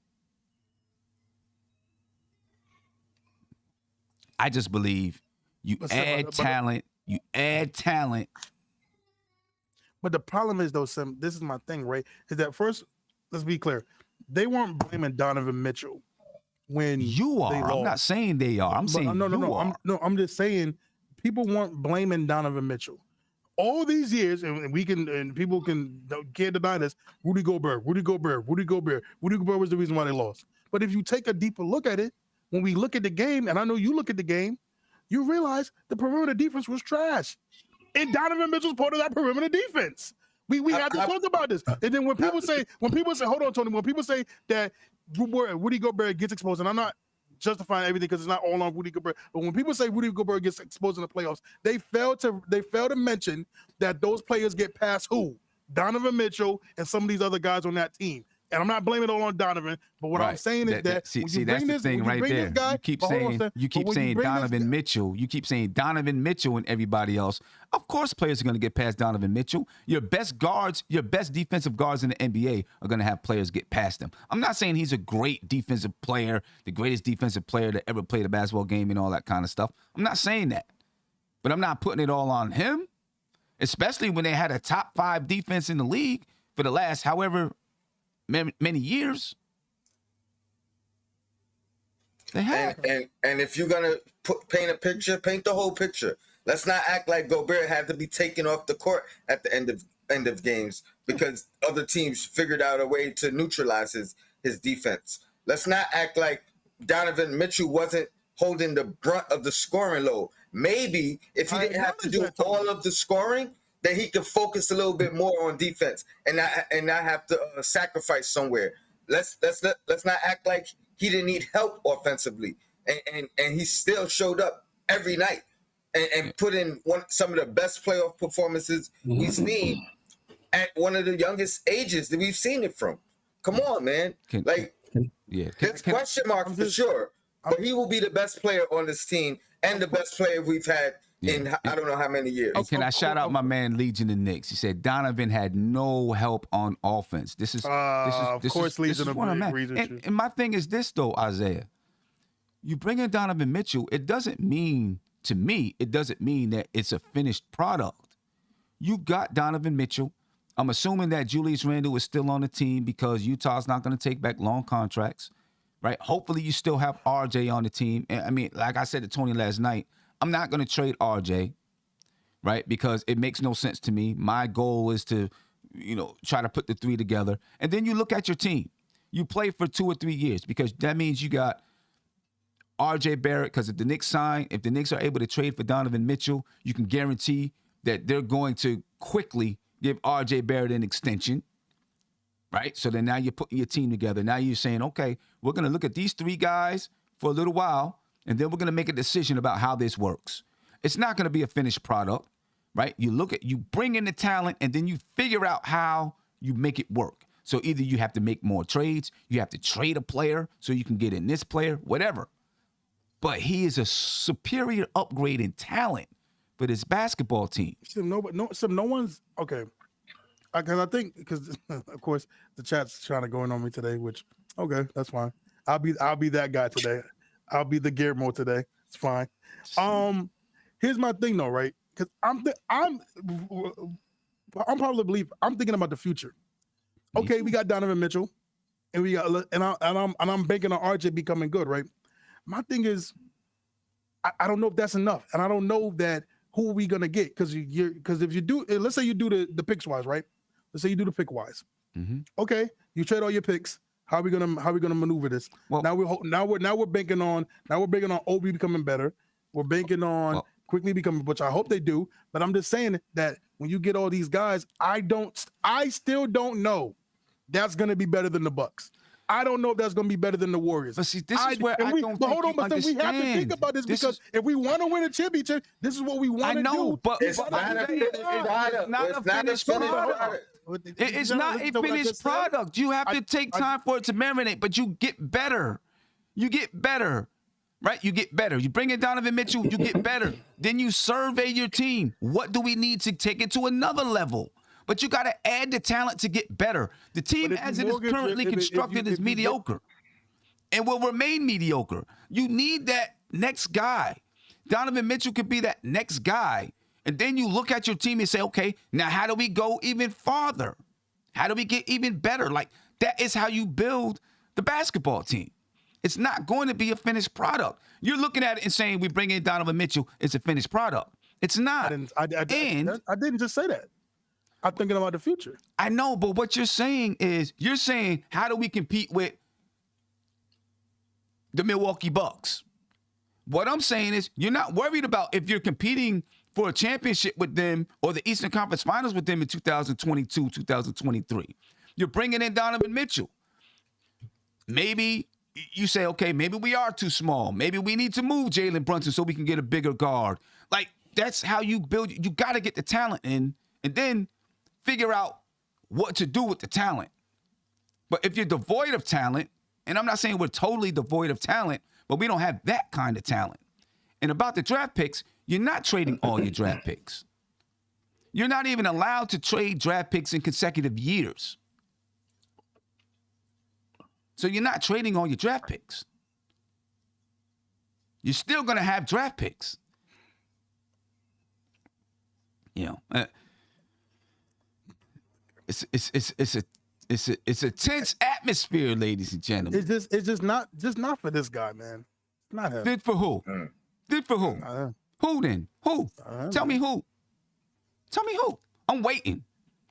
I just believe you add talent. You add talent. But the problem is, though, Sim, this is my thing, right? Is that first, let's be clear. They weren't blaming Donovan Mitchell when you are. They lost. I'm not saying they are. I'm saying no. I'm just saying people weren't blaming Donovan Mitchell. All these years, and people can't deny this. Rudy Gobert was the reason why they lost. But if you take a deeper look at it, when we look at the game, and I know you look at the game, you realize the perimeter defense was trash. And Donovan Mitchell's part of that perimeter defense. We have to talk about this. And then when people say, hold on, Tony, when people say that Rudy Gobert gets exposed, and I'm not justifying everything because it's not all on Rudy Gobert, but when people say Rudy Gobert gets exposed in the playoffs, they fail to mention that those players get past who? Donovan Mitchell and some of these other guys on that team. And I'm not blaming it all on Donovan, but what I'm saying is that see that's the thing right there. You keep saying Donovan Mitchell. You keep saying Donovan Mitchell and everybody else. Of course, players are going to get past Donovan Mitchell. Your best guards, your best defensive guards in the NBA are going to have players get past them. I'm not saying he's a great defensive player, the greatest defensive player that ever played a basketball game and all that kind of stuff. I'm not saying that, but I'm not putting it all on him, especially when they had a top 5 defense in the league for the last however many years. They have. And if you're gonna paint a picture, paint the whole picture. Let's not act like Gobert had to be taken off the court at the end of games because other teams figured out a way to neutralize his defense. Let's not act like Donovan Mitchell wasn't holding the brunt of the scoring load. Maybe if he didn't have to do all of the scoring, that he could focus a little bit more on defense and not have to sacrifice somewhere. Let's not act like he didn't need help offensively, and he still showed up every night and put in some of the best playoff performances we've seen at one of the youngest ages that we've seen it from. Come on, man! There's question marks for sure, but he will be the best player on this team and the best player we've had. In I don't know how many years. And can I shout out my man Legion of Knicks? He said Donovan had no help on offense. This is Legion agrees with you. And my thing is this though, Isaiah. You bring in Donovan Mitchell, it doesn't mean that it's a finished product. You got Donovan Mitchell. I'm assuming that Julius Randle is still on the team because Utah's not going to take back long contracts, right? Hopefully you still have RJ on the team. And I mean, like I said to Tony last night, I'm not going to trade RJ, right? Because it makes no sense to me. My goal is to, try to put the 3 together. And then you look at your team. You play for 2 or 3 years because that means you got RJ Barrett. Because if the Knicks are able to trade for Donovan Mitchell, you can guarantee that they're going to quickly give RJ Barrett an extension, right? So then now you're putting your team together. Now you're saying, okay, we're going to look at these 3 guys for a little while, and then we're going to make a decision about how this works. It's not going to be a finished product, right? You bring in the talent, and then you figure out how you make it work. So either you have to make more trades, you have to trade a player so you can get in this player, whatever. But he is a superior upgrade in talent for this basketball team. No one's okay. Because of course the chat's trying to go in on me today, which okay, that's fine. I'll be that guy today. I'll be the Guillermo today. It's fine. Here's my thing though, right? Because I'm thinking about the future. Okay, we got Donovan Mitchell, and I'm banking on RJ becoming good, right? My thing is, I don't know if that's enough, and I don't know that who are we gonna get because if you do, let's say you do the picks wise, right? Let's say you do the pick wise. Mm-hmm. Okay, you trade all your picks. How are we gonna maneuver this? Well, now we're banking on Obi becoming better. We're banking on quickly becoming, which I hope they do. But I'm just saying that when you get all these guys, I still don't know that's going to be better than the Bucks. I don't know if that's going to be better than the Warriors. But see, this is where I don't think you understand. We have to think about this because if we want to win a championship, this is what we want to do. I know, but it's not a finished product. It's not a finished product. You have to take time for it to marinate, but you get better. You get better, right? You get better. You bring in Donovan Mitchell, you get better. Then you survey your team. What do we need to take it to another level? But you got to add the talent to get better. The team as it is currently constructed is mediocre and will remain mediocre. You need that next guy. Donovan Mitchell could be that next guy. And then you look at your team and say, okay, now how do we go even farther? How do we get even better? Like, that is how you build the basketball team. It's not going to be a finished product. You're looking at it and saying we bring in Donovan Mitchell, it's a finished product. It's not. I didn't just say that. I'm thinking about the future. I know, but what you're saying is, how do we compete with the Milwaukee Bucks? What I'm saying is, you're not worried about if you're competing for a championship with them or the Eastern Conference Finals with them in 2022, 2023. You're bringing in Donovan Mitchell. Maybe you say, okay, maybe we are too small. Maybe we need to move Jalen Brunson so we can get a bigger guard. Like, that's how you build. You got to get the talent in and then figure out what to do with the talent. But if you're devoid of talent, and I'm not saying we're totally devoid of talent, but we don't have that kind of talent. And about the draft picks, you're not trading all your draft picks. You're not even allowed to trade draft picks in consecutive years. So you're not trading all your draft picks. You're still going to have draft picks. You know, it's a tense atmosphere, ladies and gentlemen. It's just not for this guy, man. Not him. Did for who? Did for who? Who then? Who? Tell me who. Tell me who. I'm waiting.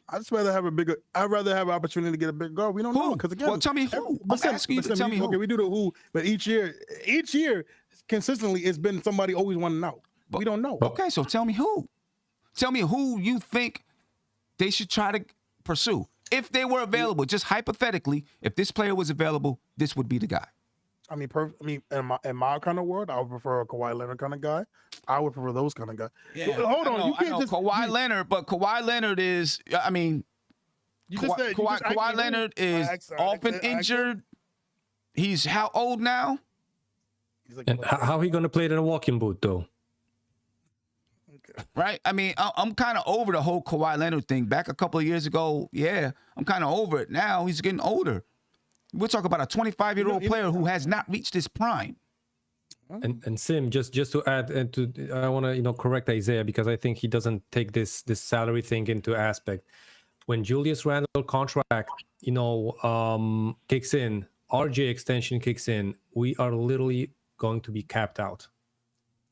I'd rather have an opportunity to get a big guard. We don't know because again. Well, tell me who. I'm asking you to tell me who. Okay, we do the who, but each year, consistently, it's been somebody always wanting out. We don't know. Okay, so tell me who. Tell me who you think they should try to pursue. If they were available, just hypothetically, if this player was available, this would be the guy. I mean, in my kind of world, I would prefer a Kawhi Leonard kind of guy. I would prefer those kind of guys. Yeah, hold on, you can't just Kawhi Leonard, but Kawhi Leonard is. I mean, Kawhi Leonard is often injured. He's how old now? And how he gonna play in a walking boot though? Right? I mean, I'm kind of over the whole Kawhi Leonard thing. Back a couple of years ago, yeah, I'm kind of over it. Now he's getting older. We're talking about a 25-year-old player who has not reached his prime. And Sim, just to add, I want to correct Isaiah because I think he doesn't take this salary thing into aspect. When Julius Randle contract, kicks in, RJ extension kicks in, we are literally going to be capped out.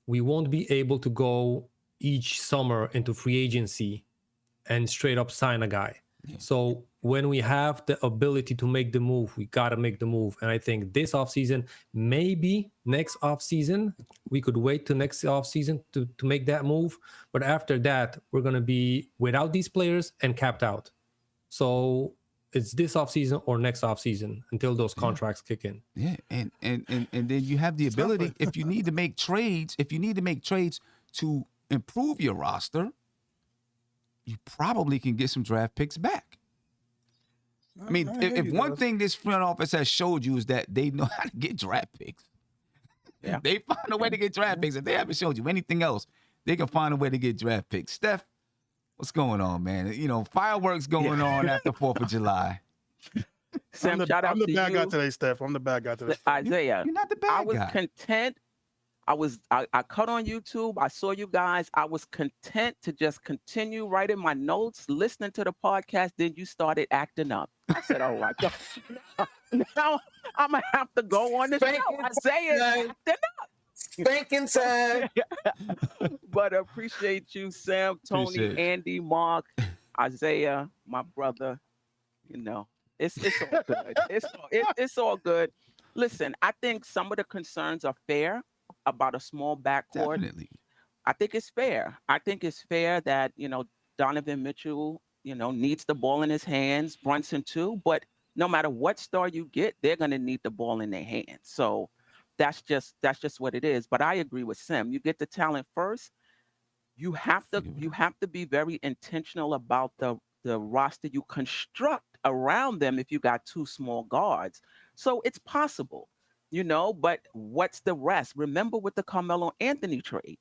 We won't be able to go each summer into free agency and straight up sign a guy. Yeah. So when we have the ability to make the move, we got to make the move. And I think this offseason, maybe next offseason, we could wait till next offseason to make that move. But after that, we're going to be without these players and capped out. So it's this offseason or next offseason until those contracts kick in. Yeah, and then you have the ability, if you need to make trades, to improve your roster, you probably can get some draft picks back. I mean, if one thing this front office has showed you is that they know how to get draft picks. Yeah. They find a way to get draft picks. If they haven't showed you anything else, they can find a way to get draft picks. Steph, what's going on, man? Fireworks going on after 4th of July. Sam, shout out to you. I'm the bad guy today, Steph. I'm the bad guy today. Isaiah, you're not the bad guy. I was content. I cut on YouTube. I saw you guys. I was content to just continue writing my notes, listening to the podcast. Then you started acting up. I said, "Oh my God, now I'm gonna have to go on the show." Isaiah acting up. Spanking time. But appreciate you, Sam, Tony, Andy, Mark, Isaiah, my brother. It's all good. It's all good. Listen, I think some of the concerns are fair about a small backcourt. Definitely. I think it's fair. I think it's fair that, Donovan Mitchell, needs the ball in his hands, Brunson too, but no matter what star you get, they're going to need the ball in their hands. So that's just what it is. But I agree with Sim. You get the talent first. You have to be very intentional about the roster you construct around them if you got two small guards. So it's possible, but what's the rest? Remember with the Carmelo Anthony trade,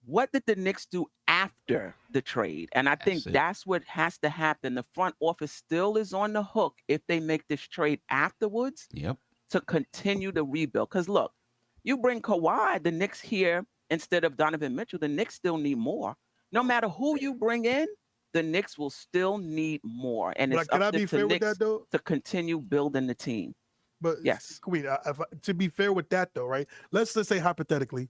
what did the Knicks do after the trade? And I think that's what has to happen. The front office still is on the hook if they make this trade afterwards to continue the rebuild. Because look, you bring Kawhi, the Knicks here, instead of Donovan Mitchell, the Knicks still need more. No matter who you bring in, the Knicks will still need more. And it's up to the Knicks to continue building the team. But yes, to be fair with that though, right? Let's just say hypothetically,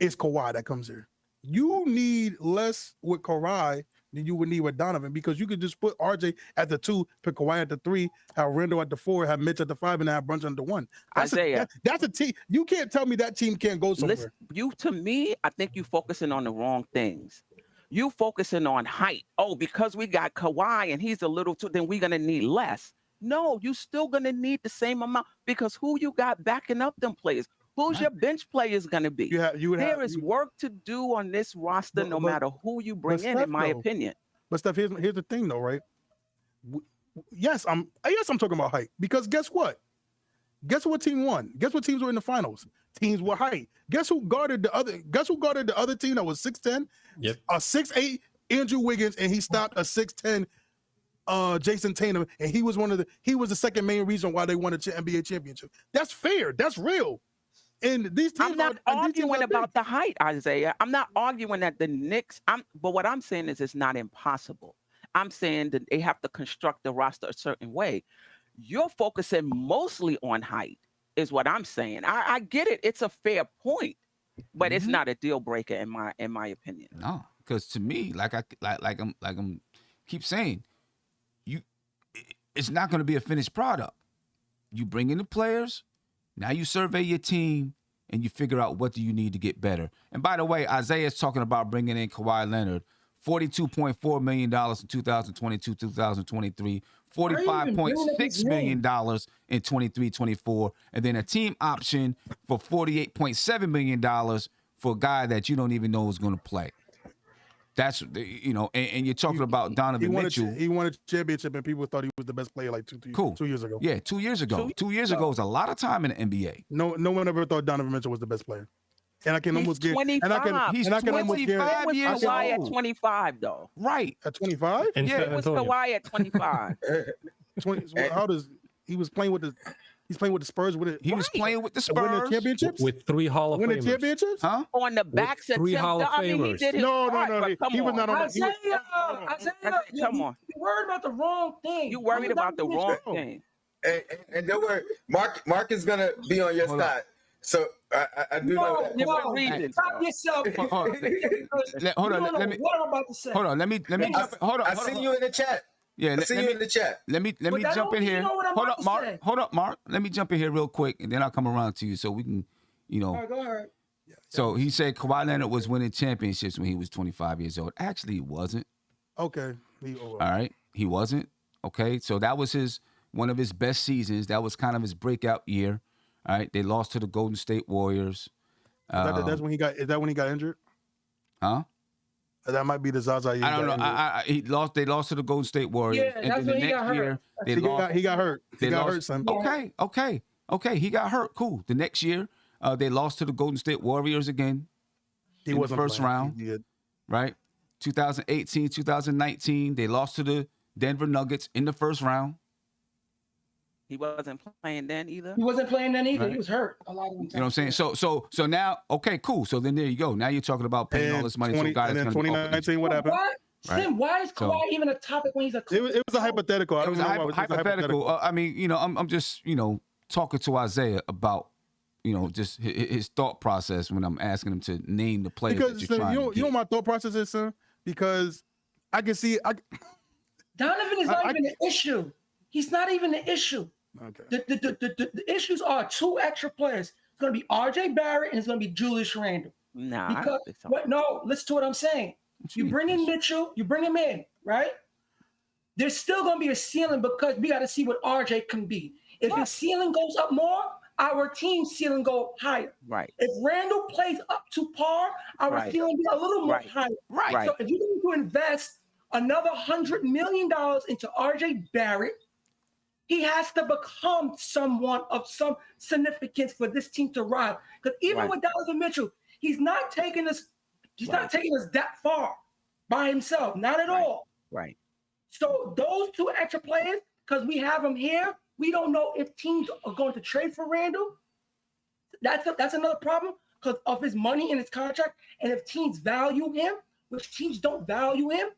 it's Kawhi that comes here. You need less with Kawhi than you would need with Donovan, because you could just put RJ at the 2, put Kawhi at the 3, have Randle at the 4, have Mitch at the 5, and have Brunson at the 1. That's a team. You can't tell me that team can't go somewhere. Listen, to me, I think you focusing on the wrong things. You focusing on height. Oh, because we got Kawhi and he's a little too, then we're gonna need less. No, you still gonna need the same amount, because who you got backing up them players? Who's your bench players going to be? There is work to do on this roster, no matter who you bring in my opinion. But Steph, here's the thing, though, right? Yes, I'm talking about height, because guess what? Guess what team won? Guess what teams were in the finals? Teams were height. Guess who guarded the other team that was 6'10"? Yep. A 6'8" Andrew Wiggins, and he stopped a 6'10" Jason Tatum, and he was the second main reason why they won the NBA championship. That's fair. That's real. And these teams I'm not arguing about the height, Isaiah. I'm not arguing that the Knicks. But what I'm saying is it's not impossible. I'm saying that they have to construct the roster a certain way. You're focusing mostly on height, is what I'm saying. I get it. It's a fair point, but it's not a deal breaker in my opinion. No, because to me, like I'm keep saying, it's not going to be a finished product. You bring in the players. Now you survey your team and you figure out what do you need to get better. And by the way, Isaiah's talking about bringing in Kawhi Leonard, $42.4 million in 2022-2023, $45.6 million in 23-24, and then a team option for $48.7 million for a guy that you don't even know is going to play. That's, and you're talking about Donovan Mitchell. He won a championship, and people thought he was the best player like 2 years ago. Yeah, 2 years ago. 2 years ago was a lot of time in the NBA. No one ever thought Donovan Mitchell was the best player. And I can almost get. He's 25 years old. Kawhi at 25 though. Right. At 25? Yeah, it was Kawhi at 25. How does he was playing with the? He's playing with the Spurs. He was playing with the Spurs. Winning championships? With 3 Hall of Famers. Winning championships? Huh? On the backs of 3 Hall of Famers. He did his No. He was not on Isaiah, come on. You worried about the wrong thing. You worried about the wrong thing. And don't worry, Mark is gonna be on your side. So I do know that. Different reasons. Stop yourself. Hold on. Let me. What I'm about to say. Hold on. Let me. Hold on. I see you in the chat. Yeah, I see you in the chat. Let me jump in here. Hold up, Mark. Let me jump in here real quick, and then I'll come around to you so we can, All right, go ahead. So he said Kawhi Leonard was winning championships when he was 25 years old. Actually, he wasn't. Okay. All right, he wasn't. Okay, so that was one of his best seasons. That was kind of his breakout year. All right, they lost to the Golden State Warriors. That's when he got. Is that when he got injured? Huh? That might be the Zaza year. I don't know. They lost to the Golden State Warriors. Yeah, that's when he got hurt. He got hurt. He got hurt, son. Okay. He got hurt. Cool. The next year, they lost to the Golden State Warriors again. He was the first round. He did. Right. 2018, 2019, they lost to the Denver Nuggets in the first round. He wasn't playing then either. Right. He was hurt a lot of the time. You know what I'm saying? So now, okay, cool. So then there you go. Now you're talking about paying all this money to a guy that's going to be 2019, what happened? Tim, why is Kawhi even a topic when he's a coach? It was a hypothetical. It was a hypothetical. I mean, I'm just, talking to Isaiah about, just his thought process when I'm asking him to name the players that you're trying to get. You know what my thought process is, son? Because I can see Donovan is not even an issue. He's not even an issue. Okay. The issues are 2 extra players. It's going to be RJ Barrett and it's going to be Julius Randle. Nah, because, I don't think so. No, listen to what I'm saying. You bring in Mitchell, you bring him in, right? there's still going to be a ceiling because we got to see what RJ can be. If his ceiling goes up more, our team's ceiling go higher. Right. If Randle plays up to par, our ceiling be a little more higher. Right. So if you're going to invest another $100 million into RJ Barrett, he has to become someone of some significance for this team to ride. Because even with Donovan Mitchell, he's not taking us that far by himself. Not at all. Right. So those two extra players, because we have them here, we don't know if teams are going to trade for Randle. That's another problem because of his money and his contract. And if teams value him, which teams don't value him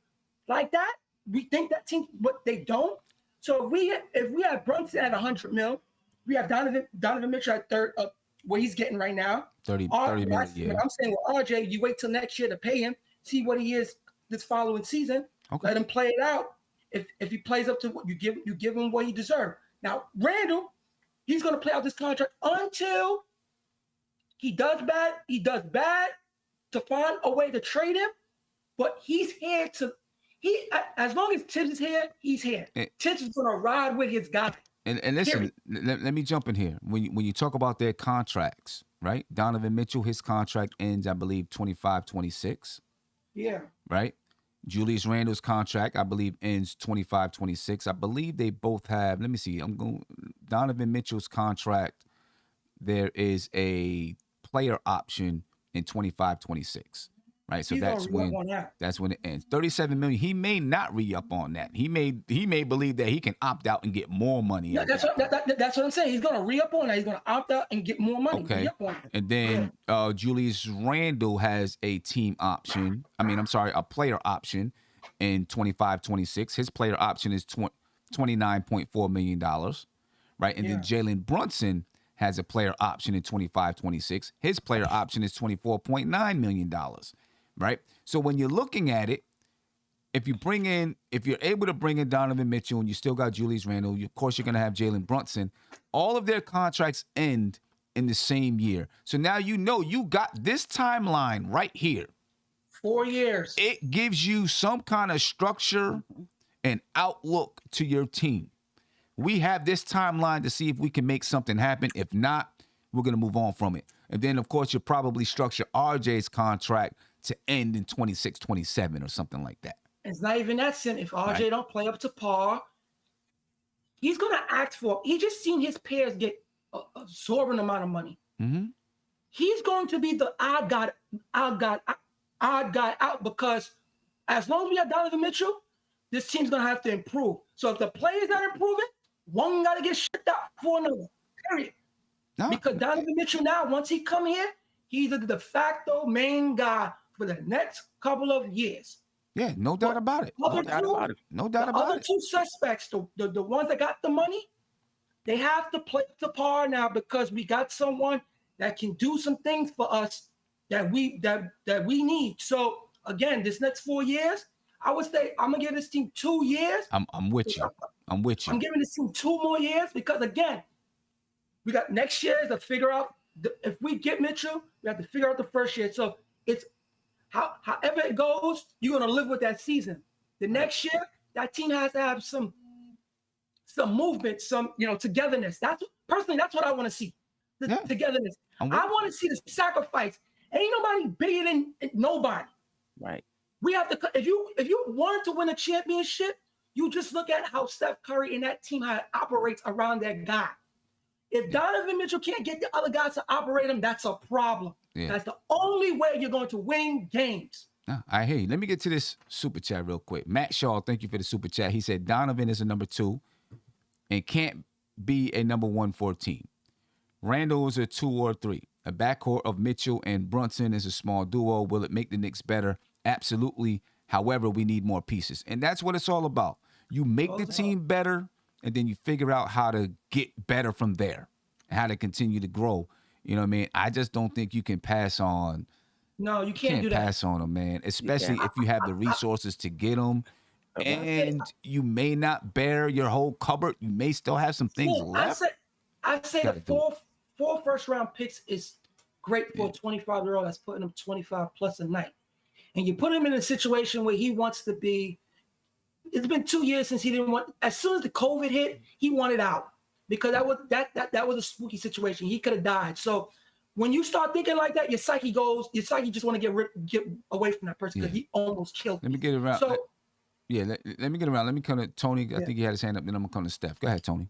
like that, we think that teams, but they don't. So if we have Brunson at $100 million, we have Donovan Mitchell at third, where he's getting right now. 30 million. Yeah. I'm saying with RJ, you wait till next year to pay him, see what he is this following season. Okay. Let him play it out. If he plays up to what you give him what he deserves. Now Randle, he's going to play out this contract until he does bad. He does bad to find a way to trade him, but he's here to. As long as Tibbs is here, he's here. Tibbs is going to ride with his guy. And listen, let me jump in here. When you talk about their contracts, right? Donovan Mitchell, his contract ends, I believe, 25-26. Yeah. Right? Julius Randle's contract, I believe, ends 25-26. I believe they both have, let me see, Donovan Mitchell's contract, there is a player option in 25-26. Right, so that's when it ends. $37 million. He may not re-up on that. He may believe that he can opt out and get more money. Yeah, that's what I'm saying. He's going to re-up on that. He's going to opt out and get more money. Okay, and then Julius Randle has a team option. A player option in 25-26. His player option is $29.4 million. Right, and then Jalen Brunson has a player option in 25-26. His player option is $24.9 million. Right. So when you're looking at it, if you're able to bring in Donovan Mitchell and you still got Julius Randle, of course you're going to have Jalen Brunson. All of their contracts end in the same year. So now you got this timeline right here. 4 years. It gives you some kind of structure and outlook to your team. We have this timeline to see if we can make something happen. If not, we're going to move on from it. And then, of course, you'll probably structure RJ's contract to end in 26-27 or something like that. It's not even that soon. If RJ don't play up to par, he's going to ask for. He just seen his peers get absorbent amount of money. Mm-hmm. He's going to be the odd guy out because as long as we have Donovan Mitchell, this team's going to have to improve. So if the player's not improving, one got to get shipped out for another. Period. No. Because Donovan Mitchell now, once he come here, he's the de facto main guy for the next couple of years. Yeah, no doubt about it. No doubt about it. The other two suspects, the ones that got the money, they have to play to par now because we got someone that can do some things for us that we need. So again, this next 4 years, I would say I'm gonna give this team 2 years. I'm with you. I'm giving this team 2 more years because again, we got next year to figure out if we get Mitchell, we have to figure out the first year. So it's however it goes, you're gonna live with that season. The next year, that team has to have some movement, some togetherness. That's what I want to see. Togetherness. I want to see the sacrifice. Ain't nobody bigger than nobody. Right. We have to. If you wanted to win a championship, you just look at how Steph Curry and that team how it operates around that guy. If Donovan Mitchell can't get the other guys to operate him, that's a problem. Yeah. That's the only way you're going to win games. I hear you. Let me get to this super chat real quick. Matt Shaw, thank you for the super chat. He said Donovan is a number 2 and can't be a number 1 for a team. Randle is a 2 or 3. A backcourt of Mitchell and Brunson is a small duo. Will it make the Knicks better? Absolutely. However, we need more pieces. And that's what it's all about. You make the team better, and then you figure out how to get better from there and how to continue to grow. You know what I mean? I just don't think you can pass on. No, you can't do that. Pass on them, man, especially if you have the resources to get them. And you may not bear your whole cupboard. You may still have some things left. I say the four first-round picks is great for a 25-year-old that's putting him 25 plus a night. And you put him in a situation where he wants to be it's been 2 years since he didn't want. As soon as the COVID hit, he wanted out because that was a spooky situation. He could have died. So when you start thinking like that, your psyche just want to get away from that person because he almost killed. Let me get around. So let me get around. Let me come to Tony. I think he had his hand up. Then I'm gonna come to Steph. Go ahead, Tony.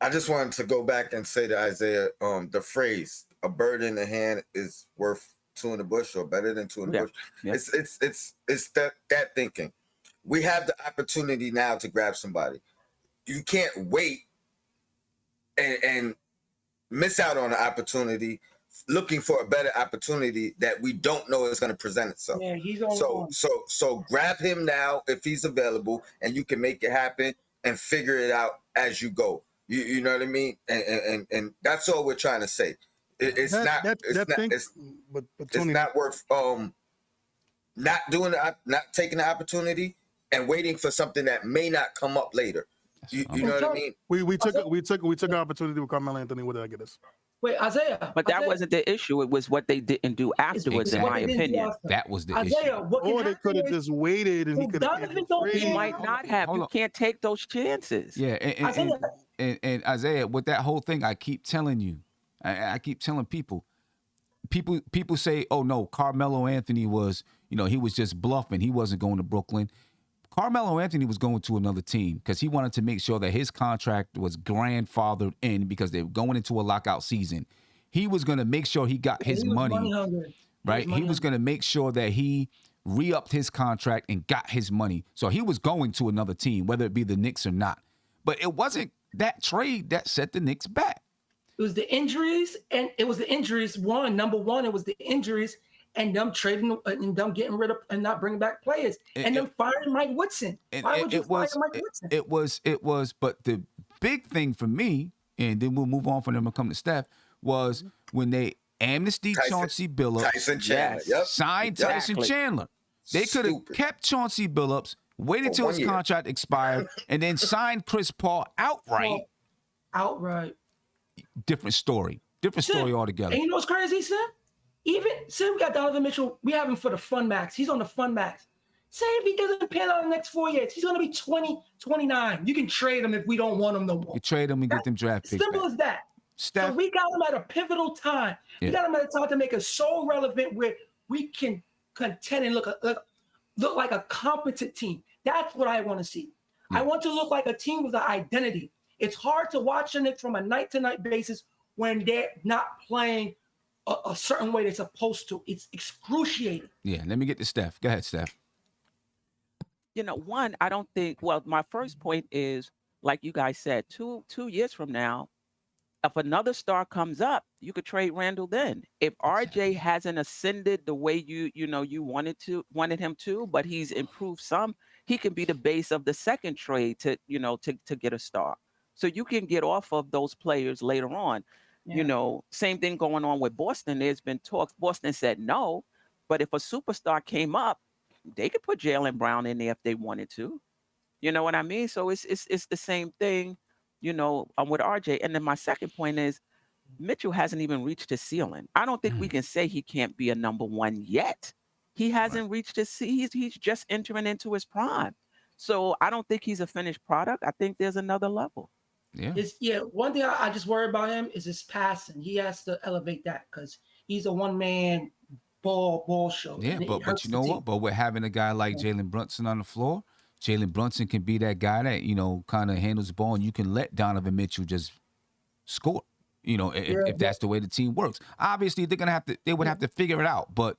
I just wanted to go back and say to Isaiah, the phrase "a bird in the hand is worth two in the bush" or better than two in the bush. Yeah. It's that thinking. We have the opportunity now to grab somebody. You can't wait and miss out on the opportunity, looking for a better opportunity that we don't know is going to present itself. Yeah, he's on. So grab him now if he's available, and you can make it happen and figure it out as you go. You know what I mean? And that's all we're trying to say. It's not worth not taking the opportunity and waiting for something that may not come up later. You know what I mean? We took an opportunity with Carmelo Anthony. What did I get us? Wait, Isaiah. But that wasn't the issue. It was what they didn't do afterwards, in my opinion. That was the Isaiah, issue. Or they could have just waited and he could have. He might not have. You can't take those chances. Yeah, and Isaiah, with that whole thing, I keep telling you, I keep telling people say, oh no, Carmelo Anthony was, he was just bluffing. He wasn't going to Brooklyn. Carmelo Anthony was going to another team because he wanted to make sure that his contract was grandfathered in because they were going into a lockout season. He was going to make sure he got his money, right? He was going to make sure that he re-upped his contract and got his money. So he was going to another team, whether it be the Knicks or not. But it wasn't that trade that set the Knicks back. It was the injuries, and it was the injuries. Number one, it was the injuries. And them trading and them getting rid of and not bringing back players and them firing Mike Woodson. Why would you fire Mike Woodson? It was. But the big thing for me, and then we'll move on from them and come to Steph, was when they amnestied Chauncey Billups, signed Tyson Chandler. They could have kept Chauncey Billups, waited till his contract expired, and then signed Chris Paul outright. Different story. Different story altogether. And you know what's crazy, Sam? Even say we got Donovan Mitchell, we have him for the fun max. He's on the fun max. Say if he doesn't pan out in the next 4 years, he's going to be 20, 29. You can trade him if we don't want him no more. You trade him and get them draft picks. Simple as that. Steph, so we got him at a pivotal time. Yeah. We got him at a time to make us so relevant where we can contend and look like a competent team. That's what I want to see. Yeah. I want to look like a team with an identity. It's hard to watch the Knicks from a night-to-night basis when they're not playing a certain way they're supposed to. It's excruciating. Yeah, let me get to Steph. Go ahead, Steph. One, I don't think, well, my first point is, like you guys said, two years from now, if another star comes up, you could trade Randle then. If RJ hasn't ascended the way you wanted him to, but he's improved some, he can be the base of the second trade to get a star. So you can get off of those players later on. Yeah. Same thing going on with Boston. There's been talks. Boston said no, but if a superstar came up, they could put Jalen Brown in there if they wanted to. You know what I mean? So it's the same thing, with RJ. And then my second point is Mitchell hasn't even reached his ceiling. I don't think we can say he can't be a number one yet. He hasn't reached his he's just entering into his prime. So I don't think he's a finished product. I think there's another level. Yeah. One thing I just worry about him is his passing. He has to elevate that because he's a one-man ball show. Yeah, but you know what? But we're having a guy like Jalen Brunson on the floor. Jalen Brunson can be that guy that, kind of handles the ball, and you can let Donovan Mitchell just score, if that's the way the team works. Obviously, they would have to figure it out. But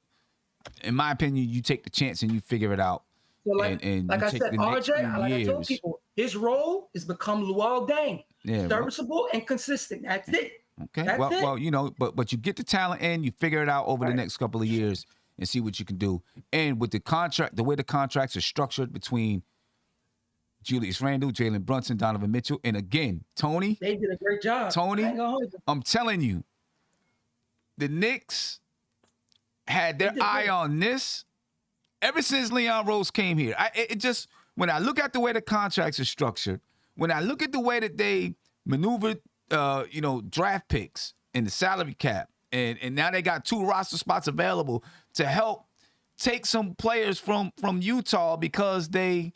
in my opinion, you take the chance and you figure it out. So like I said, RJ, like I told people, his role is become Luol Deng, serviceable and consistent. That's it. Okay. But you get the talent in, you figure it out over the next couple of years and see what you can do. And with the contract, the way the contracts are structured between Julius Randle, Jalen Brunson, Donovan Mitchell, and again, Tony. They did a great job. Tony, I'm telling you, the Knicks had their eye on this ever since Leon Rose came here. When I look at the way the contracts are structured, when I look at the way that they maneuvered, draft picks and the salary cap, and now they got 2 roster spots available to help take some players from Utah because they,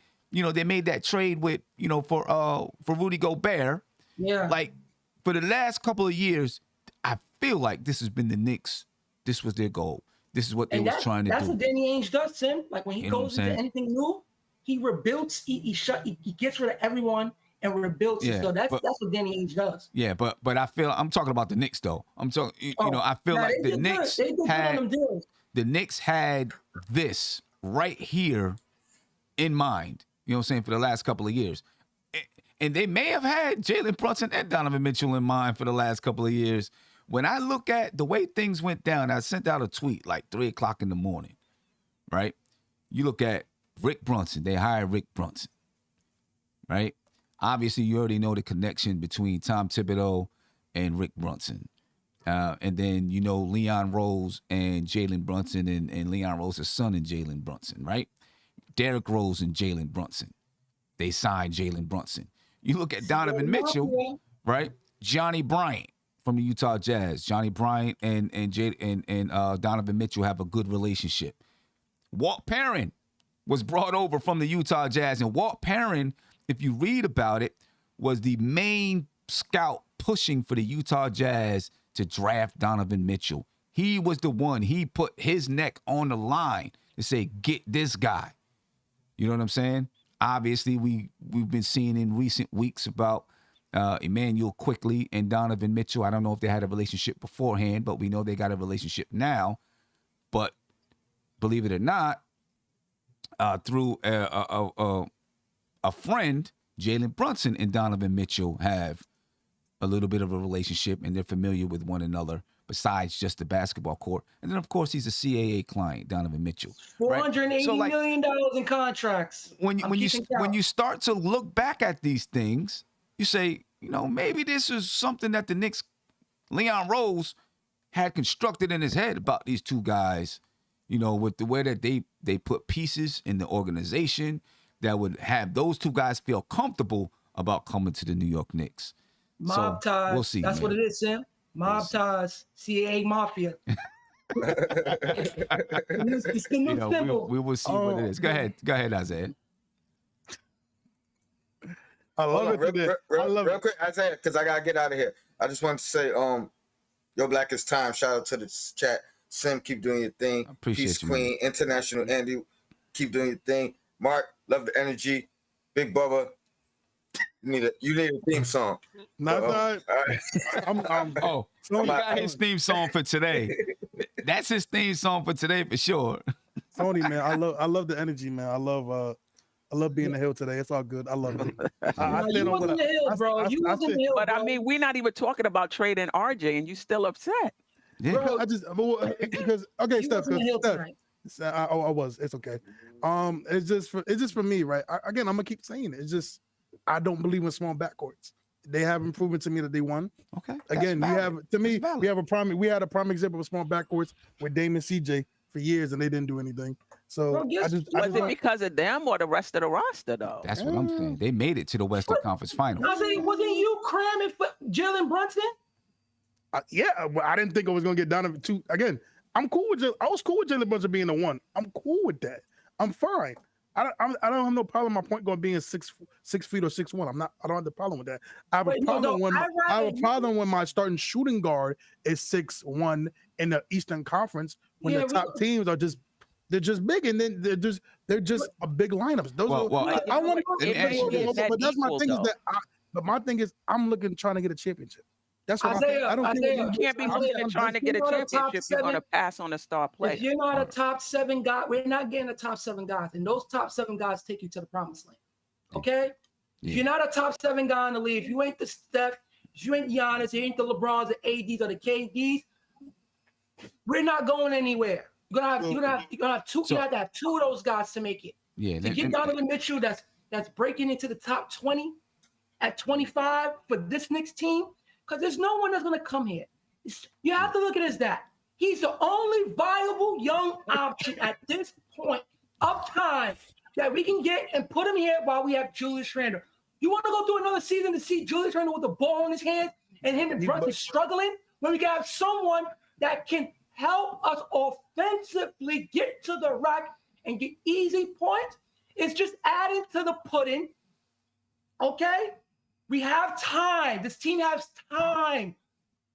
they made that trade with, for Rudy Gobert. Yeah. Like, for the last couple of years, I feel like this has been the Knicks. This was their goal. This is what they was trying to do. That's what Danny Ainge does, Tim. Like, when he goes into anything new, he rebuilds. He gets rid of everyone and rebuilds. Yeah, so that's what Danny Ainge does. Yeah, but I'm talking about the Knicks though. I'm talking. I feel like the Knicks had this right here in mind. You know what I'm saying, for the last couple of years. And they may have had Jalen Brunson and Donovan Mitchell in mind for the last couple of years. When I look at the way things went down, I sent out a tweet like 3 o'clock in the morning, right? You look at Rick Brunson. They hired Rick Brunson, right? Obviously, you already know the connection between Tom Thibodeau and Rick Brunson. And then, Leon Rose and Jalen Brunson and Leon Rose's son and Jalen Brunson, right? Derrick Rose and Jalen Brunson. They signed Jalen Brunson. You look at Donovan Mitchell, right? Johnny Bryant from the Utah Jazz. Johnny Bryant and Donovan Mitchell have a good relationship. Walt Perrin was brought over from the Utah Jazz. And Walt Perrin, if you read about it, was the main scout pushing for the Utah Jazz to draft Donovan Mitchell. He was the one. He put his neck on the line to say, get this guy. You know what I'm saying? Obviously, we've been seeing in recent weeks about Emmanuel Quickley and Donovan Mitchell. I don't know if they had a relationship beforehand, but we know they got a relationship now. But believe it or not, through a friend, Jalen Brunson and Donovan Mitchell have a little bit of a relationship, and they're familiar with one another besides just the basketball court. And then, of course, he's a CAA client, Donovan Mitchell. $480 million in contracts. When you start to look back at these things, you say, maybe this is something that the Knicks, Leon Rose, had constructed in his head about these two guys, with the way that they put pieces in the organization that would have those two guys feel comfortable about coming to the New York Knicks. Mob ties. We'll see. That's what it is, Sam. Mob ties. CAA Mafia. It's the new symbol. We will see what it is. Go ahead, Isaiah. I love it. Real quick, Isaiah, because I gotta get out of here. I just wanted to say, Yo Black is time. Shout out to the chat. Sim, keep doing your thing. I appreciate Peace you, Queen, man. International Andy, keep doing your thing. Mark, love the energy. Big Bubba, you need a theme song. Not all right. He got his theme song for today. That's his theme song for today for sure. Tony, man, I love the energy, man. I love being the hill today. It's all good. I love it. You wasn't in the hill, bro. You wasn't in the hill, but bro. I mean, we're not even talking about trading RJ, and you still upset. Yeah. Bro, because okay, Steph. I was. It's okay. It's just for me, right? Again, I'm gonna keep saying it. It's just I don't believe in small backcourts. They haven't proven to me that they won. Okay. Again, we had a prime example of small backcourts with Dame and CJ for years, and they didn't do anything. So was it because of them or the rest of the roster, though? That's what I'm saying. They made it to the Western Conference Finals. Wasn't you cramming for Jalen Brunson? I didn't think I was gonna get Donovan two again. I'm cool with I was cool with Jalen Brunson being the one. I'm cool with that. I'm fine. I don't have no problem. My point guard being 6 feet or 6'1". I don't have the problem with that. I have a problem when my starting shooting guard is 6'1" in the Eastern Conference when the top teams are just big, and then they're just a big lineups. Those I want to, but that's my thing is that. But my thing is I'm trying to get a championship. That's what I don't think you can't be looking at trying to get a championship. You're going to pass on a star player. If you're not a top 7 guy, we're not getting a top 7 guys, and those top 7 guys take you to the promised land. Okay? Yeah. If you're not a top 7 guy in the league, if you ain't the Steph, if you ain't Giannis, you ain't the LeBrons, the ADs, or the KDs, we're not going anywhere. You're gonna have two. You have to have 2 of those guys to make it. Yeah. To get Donovan Mitchell, that's breaking into the top 20 at 25 for this Knicks team. Because there's no one that's going to come here. You have to look at it as that. He's the only viable young option at this point of time that we can get and put him here while we have Julius Randle. You want to go through another season to see Julius Randle with the ball in his hand and him and Brunson struggling when we can have someone that can help us offensively get to the rack and get easy points? It's just adding to the pudding. Okay? We have time. This team has time.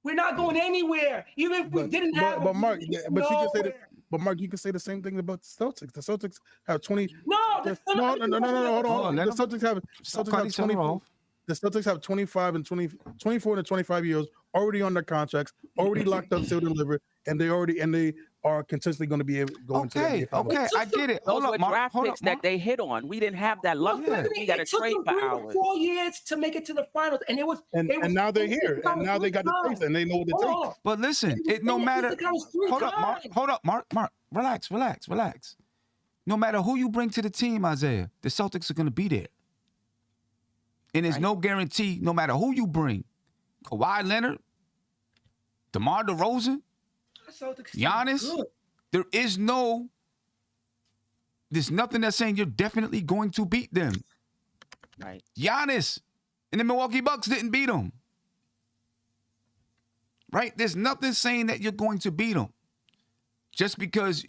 We're not going anywhere. Even if we didn't have. But Mark, but you can say that. But Mark, you can say the same thing about the Celtics. The Celtics have 20. No. Hold on. The Celtics have 20. The Celtics have 24 and 25 years already on their contracts, already locked up, still delivered, and they are consistently going to be going to the NBA Finals. Okay, I get it. Those were draft picks that they hit on. We didn't have that luxury. We got to trade for ours. 4 years to make it to the finals, and it was. And now they're here, and now they got the taste, and they know what it takes. But listen, no matter. Hold up, Mark. Relax. No matter who you bring to the team, Isaiah, the Celtics are going to be there. And there's no guarantee, no matter who you bring, Kawhi Leonard, DeMar DeRozan, Giannis, there's nothing that's saying you're definitely going to beat them. Right. Giannis and the Milwaukee Bucks didn't beat them. Right? There's nothing saying that you're going to beat them just because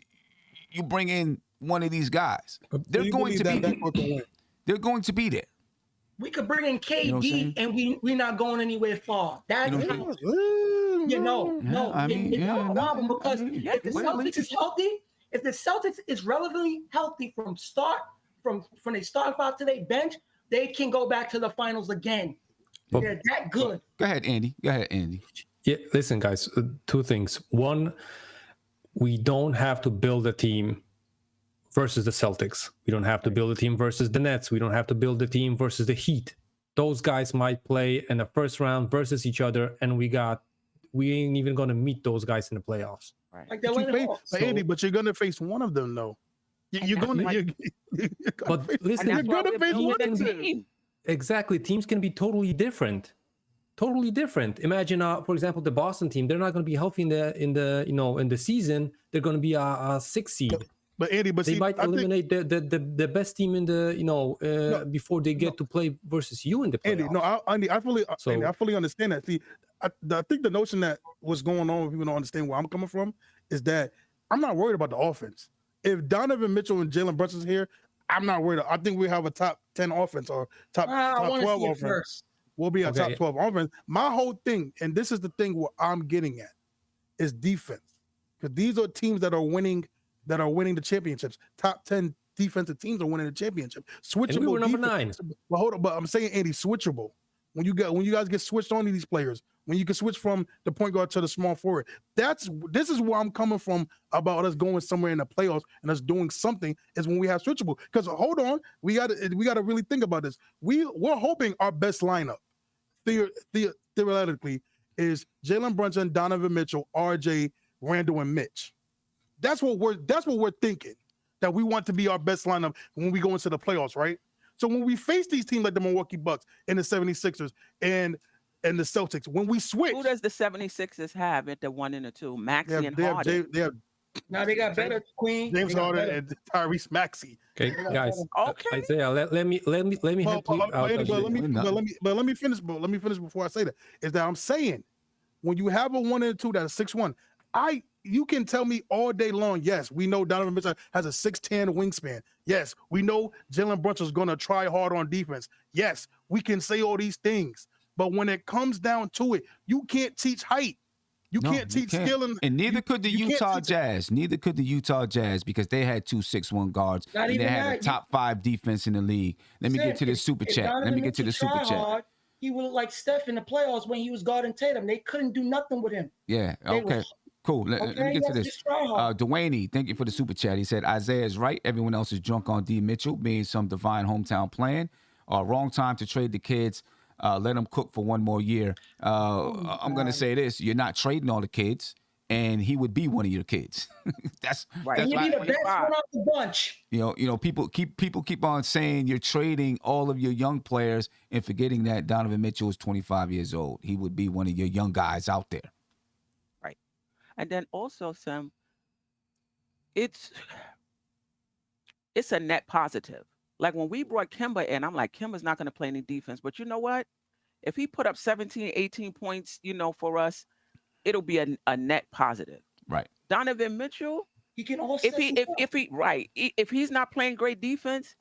you bring in one of these guys. They're going to be. They're going to be there. We could bring in KD and we're not going anywhere far. That's no. Problem because if the Celtics is healthy, if the Celtics is relatively healthy from they start out to their bench, they can go back to the finals again. They're that good. Go ahead, Andy. Yeah, listen, guys. Two things. One, we don't have to build a team versus the Celtics. We don't have to build a team versus the Nets. We don't have to build a team versus the Heat. Those guys might play in the first round versus each other, and we ain't even going to meet those guys in the playoffs. Right. Andy, but you're going to face one of them, though. You're going to. But listen, you're going to face one of them. Exactly. Teams can be totally different. Totally different. Imagine, for example, the Boston team. They're not going to be healthy in the season. They're going to be a 6th seed. But Andy, they might eliminate the best team in the before they get to play versus you in the playoffs. Andy, I fully understand that. See, I think the notion that what's going on, if people don't understand where I'm coming from, is that I'm not worried about the offense. If Donovan Mitchell and Jalen Brunson's here, I'm not worried. I think we have a top 10 offense or top 12 offense. First. We'll be a top 12 offense. My whole thing, and this is the thing where I'm getting at, is defense. Because these are teams that are winning the championships. Top 10 defensive teams are winning the championship. Switchable. And we were number 9. Well, hold on, but I'm saying, Andy, switchable. When you guys get switched on to these players, when you can switch from the point guard to the small forward, this is where I'm coming from about us going somewhere in the playoffs and us doing something is when we have switchable. Because hold on, we got to really think about this. We're hoping our best lineup, theoretically, is Jalen Brunson, Donovan Mitchell, RJ, Randle, and Mitch. That's what we're thinking, that we want to be our best lineup when we go into the playoffs, right? So when we face these teams like the Milwaukee Bucks and the 76ers and the Celtics, when we switch. Who does the 76ers have at the 1 and the 2? Maxey and Harden. Now they got better, Queen. James Harden and Tyrese Maxey. Okay, guys. Okay. Isaiah, let me help you out. But let me finish before I say that. Is that I'm saying when you have a 1 and 2 that's 6'1", you can tell me all day long, yes, we know Donovan Mitchell has a 6'10" wingspan. Yes, we know Jalen Brunson's going to try hard on defense. Yes, we can say all these things. But when it comes down to it, you can't teach height. You can't teach skill. And neither could the Utah Jazz. Neither could the Utah Jazz because they had 2 6'1" guards. And they had a top 5 defense in the league. Let me get to the super chat. He would look like Steph in the playoffs when he was guarding Tatum. They couldn't do nothing with him. Yeah, okay. Cool. Let me get to this. Dwayne, thank you for the super chat. He said, Isaiah is right. Everyone else is drunk on D. Mitchell being some divine hometown plan. Wrong time to trade the kids. Let them cook for 1 more year. I'm going to say this. You're not trading all the kids, and he would be one of your kids. That's right. He'd be the best one off the bunch. You know, people keep on saying you're trading all of your young players and forgetting that Donovan Mitchell is 25 years old. He would be one of your young guys out there. And then also, Sam, it's a net positive. Like when we brought Kemba in, I'm like, Kemba's not going to play any defense. But you know what? If he put up 17, 18 points, for us, it'll be a net positive. Right. Donovan Mitchell, he can also if he's not playing great defense,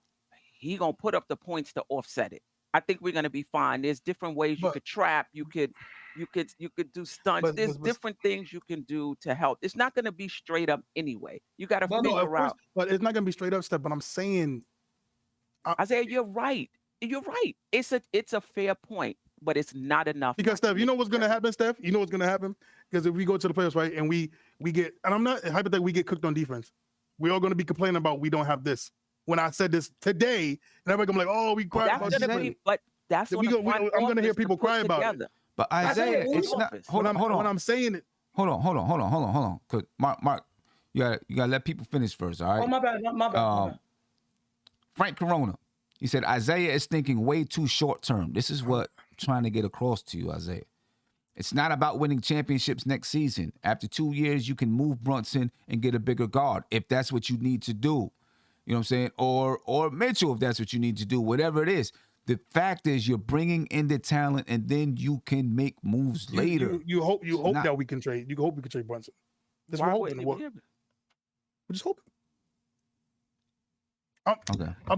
he gonna put up the points to offset it. I think we're gonna be fine. There's different ways you could trap. You could do stunts. There's different things you can do to help. It's not gonna be straight up anyway. You got to figure out. But it's not gonna be straight up, Steph. But I'm saying, Isaiah, you're right. You're right. It's a fair point, but it's not enough. Because Steph, you know what's gonna happen, Steph? You know what's gonna happen? Because if we go to the playoffs, right, and we get, and I'm not hypothetically, we get cooked on defense. We're all gonna be complaining about we don't have this. When I said this today, and everybody gonna be like, "Oh, we cried about defense." But that's I'm gonna hear people cry about it. But Isaiah, it's not. Hold on. When I'm saying it, hold on. Cause Mark, you gotta let people finish first. All right. Oh, my bad. Frank Corona, he said Isaiah is thinking way too short term. This is what I'm trying to get across to you, Isaiah. It's not about winning championships next season. After 2 years, you can move Brunson and get a bigger guard if that's what you need to do. You know what I'm saying? Or Mitchell if that's what you need to do. Whatever it is. The fact is, you're bringing in the talent, and then you can make moves later. You hope that we can trade. You hope we can trade Brunson. That's what we're hoping. We're just hoping. Okay. I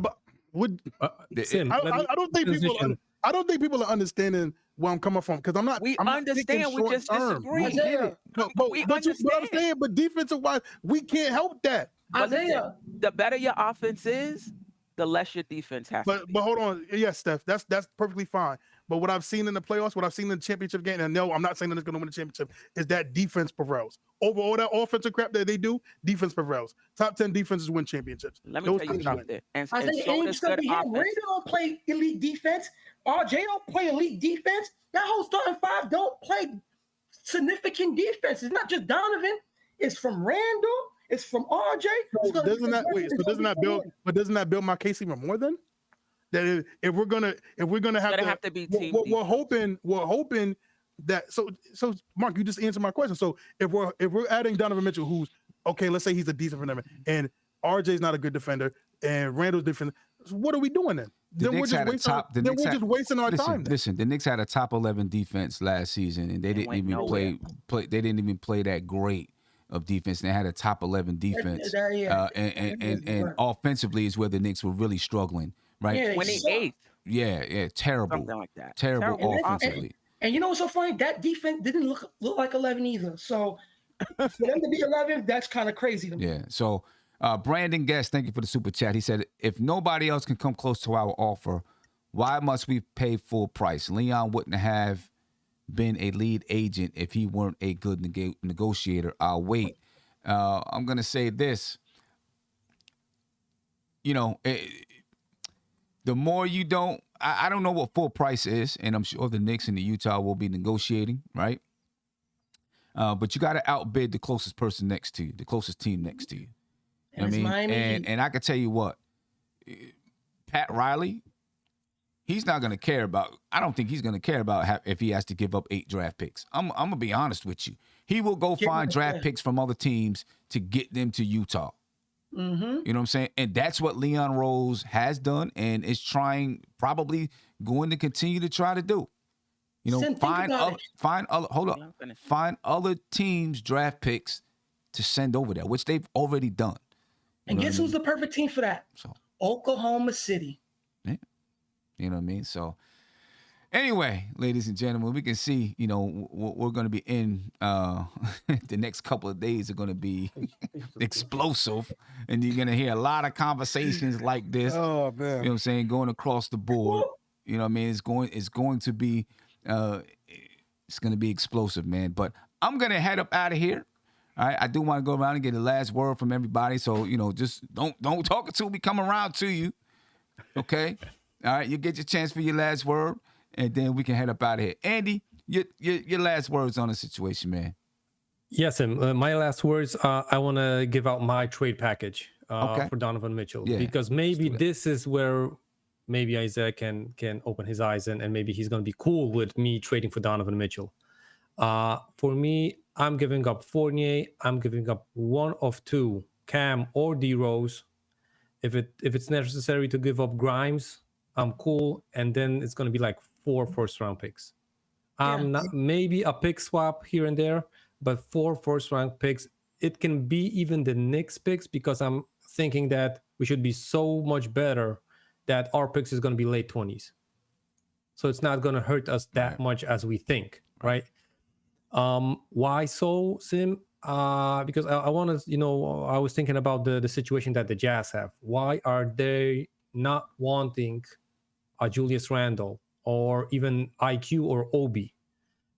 don't think people are understanding where I'm coming from, because I'm not. We understand. We just disagree. We understand. But I'm saying, but defensive wise, we can't help that. Isaiah, the better your offense is, the less your defense has to be. But hold on. Yes, Steph, that's perfectly fine. But what I've seen in the playoffs, what I've seen in the championship game, and no, I'm not saying that it's going to win the championship, is that defense prevails. Over all that offensive crap that they do, defense prevails. Top 10 defenses win championships. Let me tell you something. And so does good offense. Randle don't play elite defense. RJ don't play elite defense. That whole starting five don't play significant defense. It's not just Donovan. It's from Randle. It's from RJ. Doesn't that build my case even more then? That if we're gonna have to be team, we're hoping that so Mark, you just answered my question. So if we're adding Donovan Mitchell, who's okay, let's say he's a decent defender, and RJ's not a good defender, and Randle's defender, so what are we doing then? We're just wasting our time. Listen, the Knicks had a top 11 defense last season, and they didn't even play. They didn't even play that great of defense. They had a top 11 defense, and offensively is where the Knicks were really struggling. Right, 28th. Yeah, terrible. Something like that. Terrible offensively. And you know what's so funny? That defense didn't look like 11 either. So for them to be 11, that's kind of crazy to me. Yeah. So Brandon Guest, thank you for the super chat. He said, if nobody else can come close to our offer, why must we pay full price? Leon wouldn't have been a lead agent if he weren't a good negotiator. I'll wait. I'm going to say this. You know, the more you don't, I don't know what full price is, and I'm sure the Knicks and the Utah will be negotiating, right? But you got to outbid the closest person next to you, the closest team next to you. You know what I mean? And I can tell you what, Pat Riley, he's not going to care about, I don't think he's going to care about if he has to give up 8 draft picks. I'm going to be honest with you. He will go find draft picks from other teams to get them to Utah. Mm-hmm. You know what I'm saying? And that's what Leon Rose has done and is probably going to continue to try to do. You know, find other teams' draft picks to send over there, which they've already done. And guess who's the perfect team for that? So Oklahoma City. Yeah. You know what I mean? So anyway, ladies and gentlemen, we can see, you know, we're going to be in the next couple of days are going to be explosive. And you're going to hear a lot of conversations like this. Oh, man. You know what I'm saying? Going across the board. You know what I mean? It's going to be explosive, man. But I'm going to head up out of here. All right. I do want to go around and get the last word from everybody. So, you know, just don't talk until we come around to you. Okay? All right. You get your chance for your last word. And then we can head up out of here. Andy, your last words on the situation, man. Yes, and my last words, I want to give out my trade package for Donovan Mitchell. Yeah, because maybe this is where maybe Isaiah can open his eyes and maybe he's going to be cool with me trading for Donovan Mitchell. For me, I'm giving up Fournier. I'm giving up one of 2, Cam or D-Rose. If it's necessary to give up Grimes, I'm cool. And then it's going to be like 4 first-round picks. Maybe a pick swap here and there, but 4 first-round picks. It can be even the Knicks picks because I'm thinking that we should be so much better that our picks is going to be late 20s. So it's not going to hurt us that much as we think, right? Why so, Sim? Because I want to, I was thinking about the situation that the Jazz have. Why are they not wanting a Julius Randle or even IQ or Obi?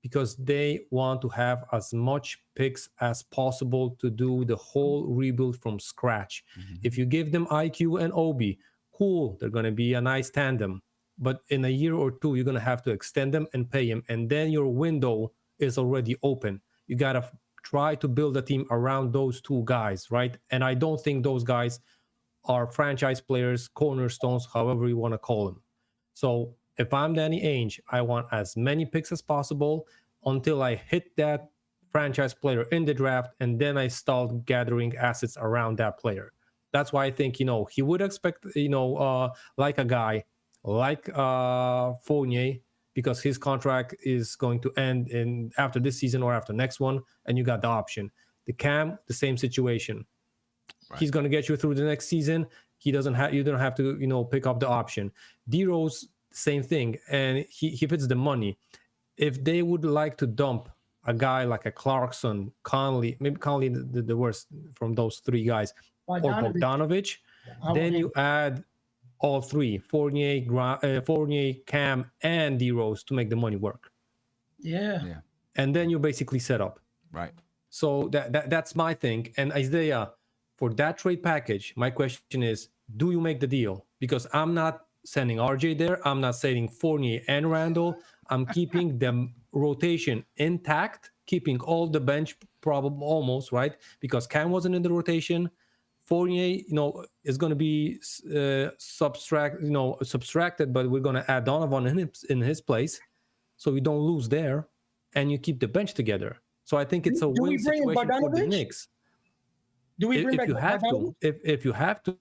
Because they want to have as much picks as possible to do the whole rebuild from scratch. If you give them IQ and Obi, cool, they're going to be a nice tandem. But in a year or two, you're going to have to extend them and pay them. And then your window is already open. You got to try to build a team around those two guys, right? And I don't think those guys are franchise players, cornerstones, however you want to call them. So if I'm Danny Ainge, I want as many picks as possible until I hit that franchise player in the draft, and then I start gathering assets around that player. That's why I think, he would expect, like a guy like Fournier, because his contract is going to end after this season or after next one, and you got the option. The Cam, the same situation. Right. He's going to get you through the next season. You don't have to, pick up the option. D-Rose, same thing, and he fits the money. If they would like to dump a guy like a Clarkson, Conley, maybe Conley the worst from those three guys, or Bogdanovich, then you add all three, Fournier, Cam, and D-Rose to make the money work. Yeah. And then you're basically set up. Right. So that's my thing. And Isaiah, for that trade package, my question is, do you make the deal? Because I'm not sending RJ there. I'm not sending Fournier and Randle. I'm keeping the rotation intact, keeping all the bench problem almost, right? Because Cam wasn't in the rotation. Fournier, is going to be subtracted, but we're going to add Donovan in his place, so we don't lose there, and you keep the bench together. So I think it's a win situation for the Knicks. Do we bring if you have to, if you have to,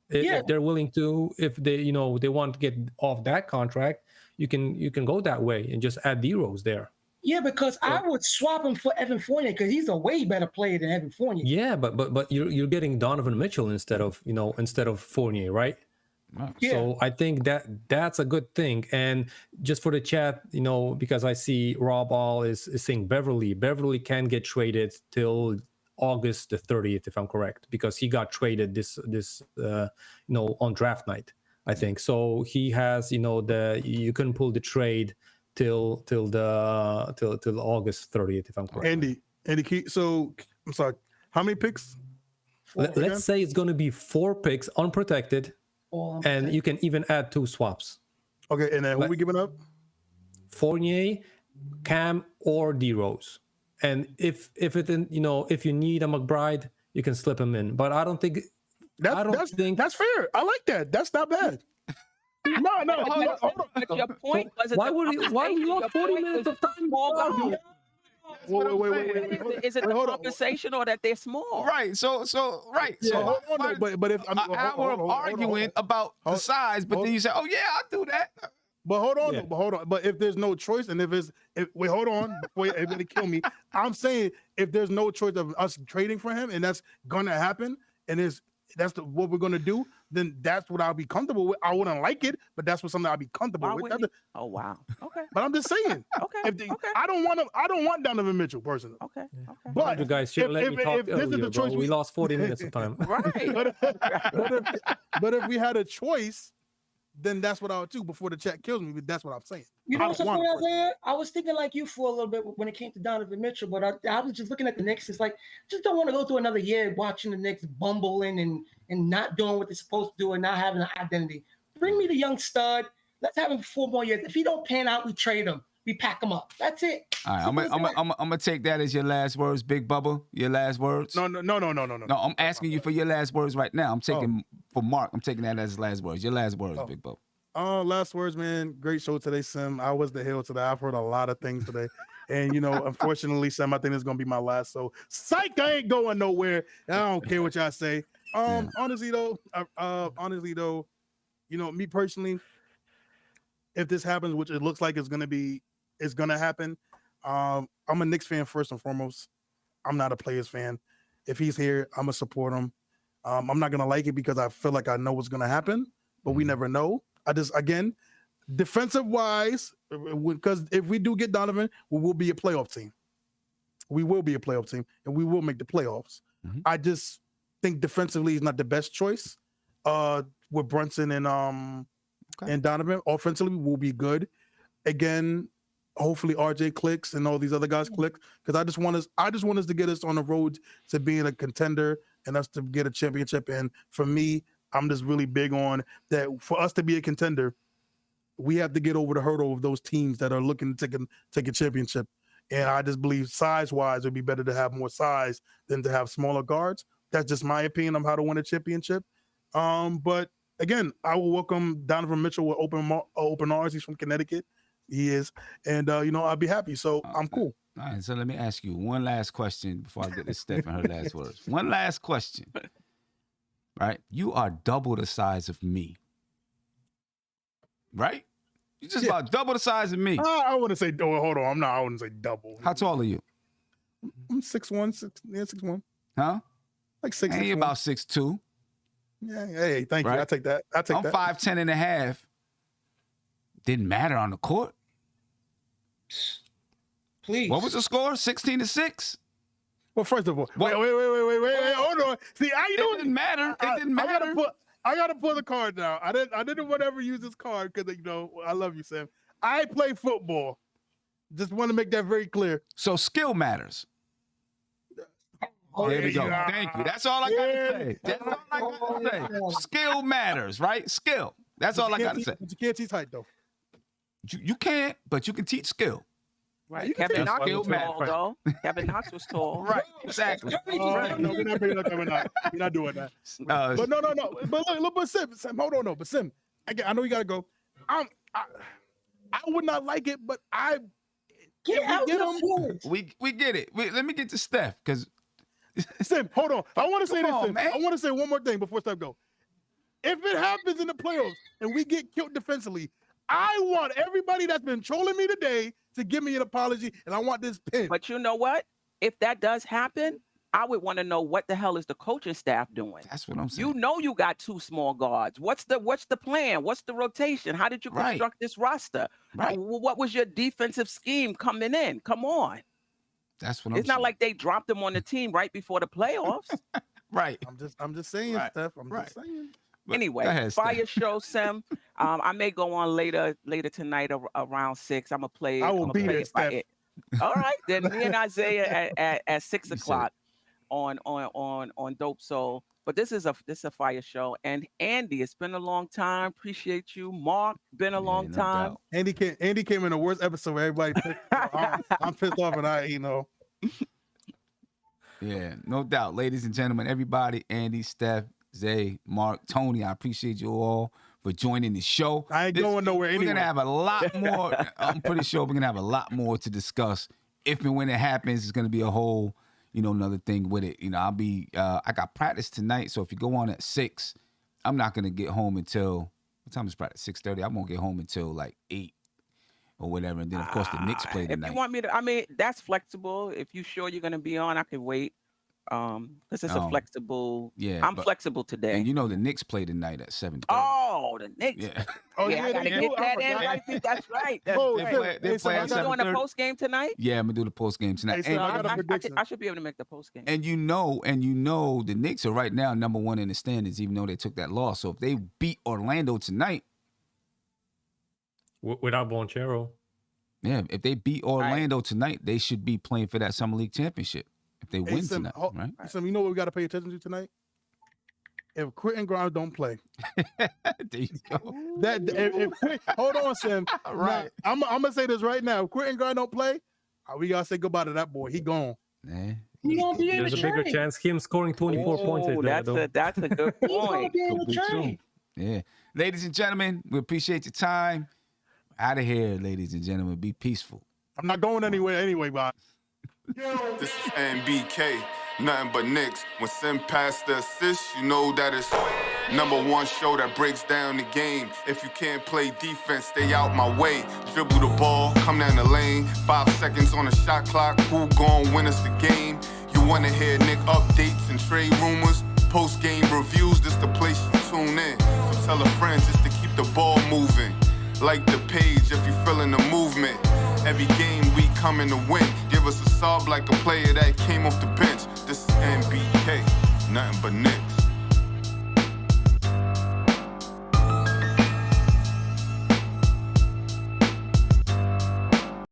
if they're willing to, if they they want to get off that contract, you can go that way and just add D-Rose there. Yeah, because I would swap him for Evan Fournier because he's a way better player than Evan Fournier. Yeah, but you're getting Donovan Mitchell instead of Fournier, right? Yeah. So I think that's a good thing. And just for the chat, because I see Rob All is saying Beverly can get traded till August the 30th, if I'm correct, because he got traded this on draft night, I think. So he has you can pull the trade till August 30th, if I'm correct. Andy, so I'm sorry, how many picks? Let's say it's going to be 4 picks unprotected, and you can even add 2 swaps. Okay, and then who are we giving up? Fournier, Cam, or D-Rose. And if you need a McBride, you can slip him in. But I don't think that's fair. I like that. That's not bad. No. But your point wasn't. Why would you want 40 minutes of time? Wait. Is it the compensation or that they're small? Right. So right. Yeah, so hold on, but if an hour of arguing about the size, but then you say, "Oh yeah, I'll do that." But hold on. But if there's no choice, and wait, hold on, before everybody kill me. I'm saying if there's no choice of us trading for him, and that's gonna happen, and that's what we're gonna do, then that's what I'll be comfortable with. I wouldn't like it, but that's something I'll be comfortable with. Oh wow. Okay. But I'm just saying. Okay. I don't want Donovan Mitchell personally. Okay. But you guys should let me talk this is the choice, we lost 40 minutes of time. Right. but if we had a choice, then that's what I would do before the chat kills me. But that's what I'm saying. You know something, Isaiah? I was thinking like you for a little bit when it came to Donovan Mitchell, but I was just looking at the Knicks. It's like, just don't want to go through another year watching the Knicks bumbling and not doing what they're supposed to do and not having an identity. Bring me the young stud. Let's have him for 4 more years. If he don't pan out, we trade him. We pack him up. That's it. All right, I'm gonna take that as your last words, Big Bubba. Your last words. No. No, I'm asking you for your last words right now. I'm taking for Mark. I'm taking that as his last words. Your last words, Big Bubba. Last words, man. Great show today, Sim. I was the hell today. I've heard a lot of things today. And, unfortunately, Sim, I think it's going to be my last. So, psych, I ain't going nowhere. I don't care what y'all say. Honestly, though, me personally, if this happens, which it looks like it's going to happen, I'm a Knicks fan first and foremost. I'm not a Players fan. If he's here, I'm going to support him. I'm not going to like it because I feel like I know what's going to happen. but we never know. Again, defensive-wise, because if we do get Donovan, we will be a playoff team. We will be a playoff team, and we will make the playoffs. Mhm. I just think defensively is not the best choice with Brunson and Donovan. Offensively, we'll be good. Again, hopefully RJ clicks and all these other guys click, because I just want us to get us on the road to being a contender and us to get a championship. And for me, I'm just really big on that. For us to be a contender, we have to get over the hurdle of those teams that are looking to take a championship. And I just believe size-wise, it would be better to have more size than to have smaller guards. That's just my opinion on how to win a championship. But again, I will welcome Donovan Mitchell with open arms. He's from Connecticut. He is. And, I'll be happy. So I'm cool. All right, so let me ask you one last question before I get to Steph and her last words. One last question. Right? You are double the size of me. Right? You're just about double the size of me. I wouldn't say, hold on. I wouldn't say double. How tall are you? I'm 6'1", 6'1". Huh? Like 6'1". Ain't about 6'2". Yeah, hey, thank you. Right? I take that. I'm 5'10" and a half. Didn't matter on the court. Please. What was the score? 16-6? Well, first of all, wait, hold on. See, It didn't matter. It didn't matter. I gotta pull the card now. I didn't want to ever use this card because I love you, Sam. I play football. Just want to make that very clear. So skill matters. There we go. Thank you. That's all I gotta say. That's all I gotta say. Skill matters, right? Skill. That's all I gotta say. But you can't teach height though. You can't, but you can teach skill. Right. Kevin Knox was tall, though. Kevin Knox was tall. Right. Exactly. No, we're not bringing up Kevin Knox. We're not doing that. But no. But look, Sim, hold on, no. But Sim, I know you gotta go. I would not like it, but we get it. Let me get to Steph, because Sim, hold on. I want to say this, Sim. Man. I want to say one more thing before Steph go. If it happens in the playoffs and we get killed defensively, I want everybody that's been trolling me today to give me an apology, and I want this pin. But you know what? If that does happen, I would want to know what the hell is the coaching staff doing. that's what I'm saying. You know you got two small guards. What's the plan? What's the rotation? How did you construct this roster? Right. What was your defensive scheme coming in? Come on. That's what I'm saying. It's not like they dropped them on the team right before the playoffs. Right. I'm just saying, Right. Steph. I'm just saying. But anyway, go ahead, fire Steph. show, Sim. I may go on later tonight around 6. I'm gonna play. I will be there, Steph. All right, then me and Isaiah at 6 o'clock on Dope Soul. But this is a fire show. And Andy, it's been a long time. Appreciate you. Mark, been a long time. doubt. Andy came in the worst episode where everybody pissed off. I'm pissed off, and Yeah, no doubt. Ladies and gentlemen, everybody, Andy, Steph, Zay, Mark, Tony, I appreciate you all for joining the show. I ain't going nowhere anyway. We're going to have a lot more. I'm pretty sure we're going to have a lot more to discuss. If and when it happens, it's going to be a whole, another thing with it. I got practice tonight, so if you go on at 6, I'm not going to get home until, what time is practice? 6:30. I won't get home until like 8 or whatever. And then, of course, the Knicks play tonight. If you want me to, that's flexible. If you're sure you're going to be on, I can wait. Because it's a flexible. Yeah, I'm flexible today. And the Knicks play tonight at 7:30. Oh, the Knicks. Yeah. Oh, I gotta get that in right. That's right. That's right. They play at You doing the 7:30. post game tonight? Yeah, I'm gonna do the post game tonight. Hey, so I got a prediction. I should be able to make the post game. And the Knicks are right now number 1 in the standings, even though they took that loss. So if they beat Orlando tonight, without Bonchero, yeah, if they beat Orlando tonight, they should be playing for that Summer League championship. If they win tonight, right? So you know what we got to pay attention to tonight? If Quentin Grimes don't play, there you go. Hold on, Sam. Right. Now, I'm gonna say this right now. If Quentin Grimes don't play, we gotta say goodbye to that boy. He gone. Man. He won't be in there's the a bigger trade. chance him scoring 24 points. Is there, though. That's a good He won't point. be in the trade. Yeah. Ladies and gentlemen, we appreciate your time. Out of here, ladies and gentlemen. Be peaceful. I'm not going anywhere anyway, bye. This is NBK, nothing but Knicks. When Sim passed the assist, you know that it's #1 show that breaks down the game. If you can't play defense, stay out my way. Dribble the ball, come down the lane. 5 seconds on the shot clock, who gon' win us the game? You wanna hear Nick updates and trade rumors? Post-game reviews, this the place you tune in. So tell a friend just to keep the ball moving. Like the page if you feeling the movement. Every game we coming to win. Give us a sob like a player that came off the bench. This is NBK, nothing but Knicks.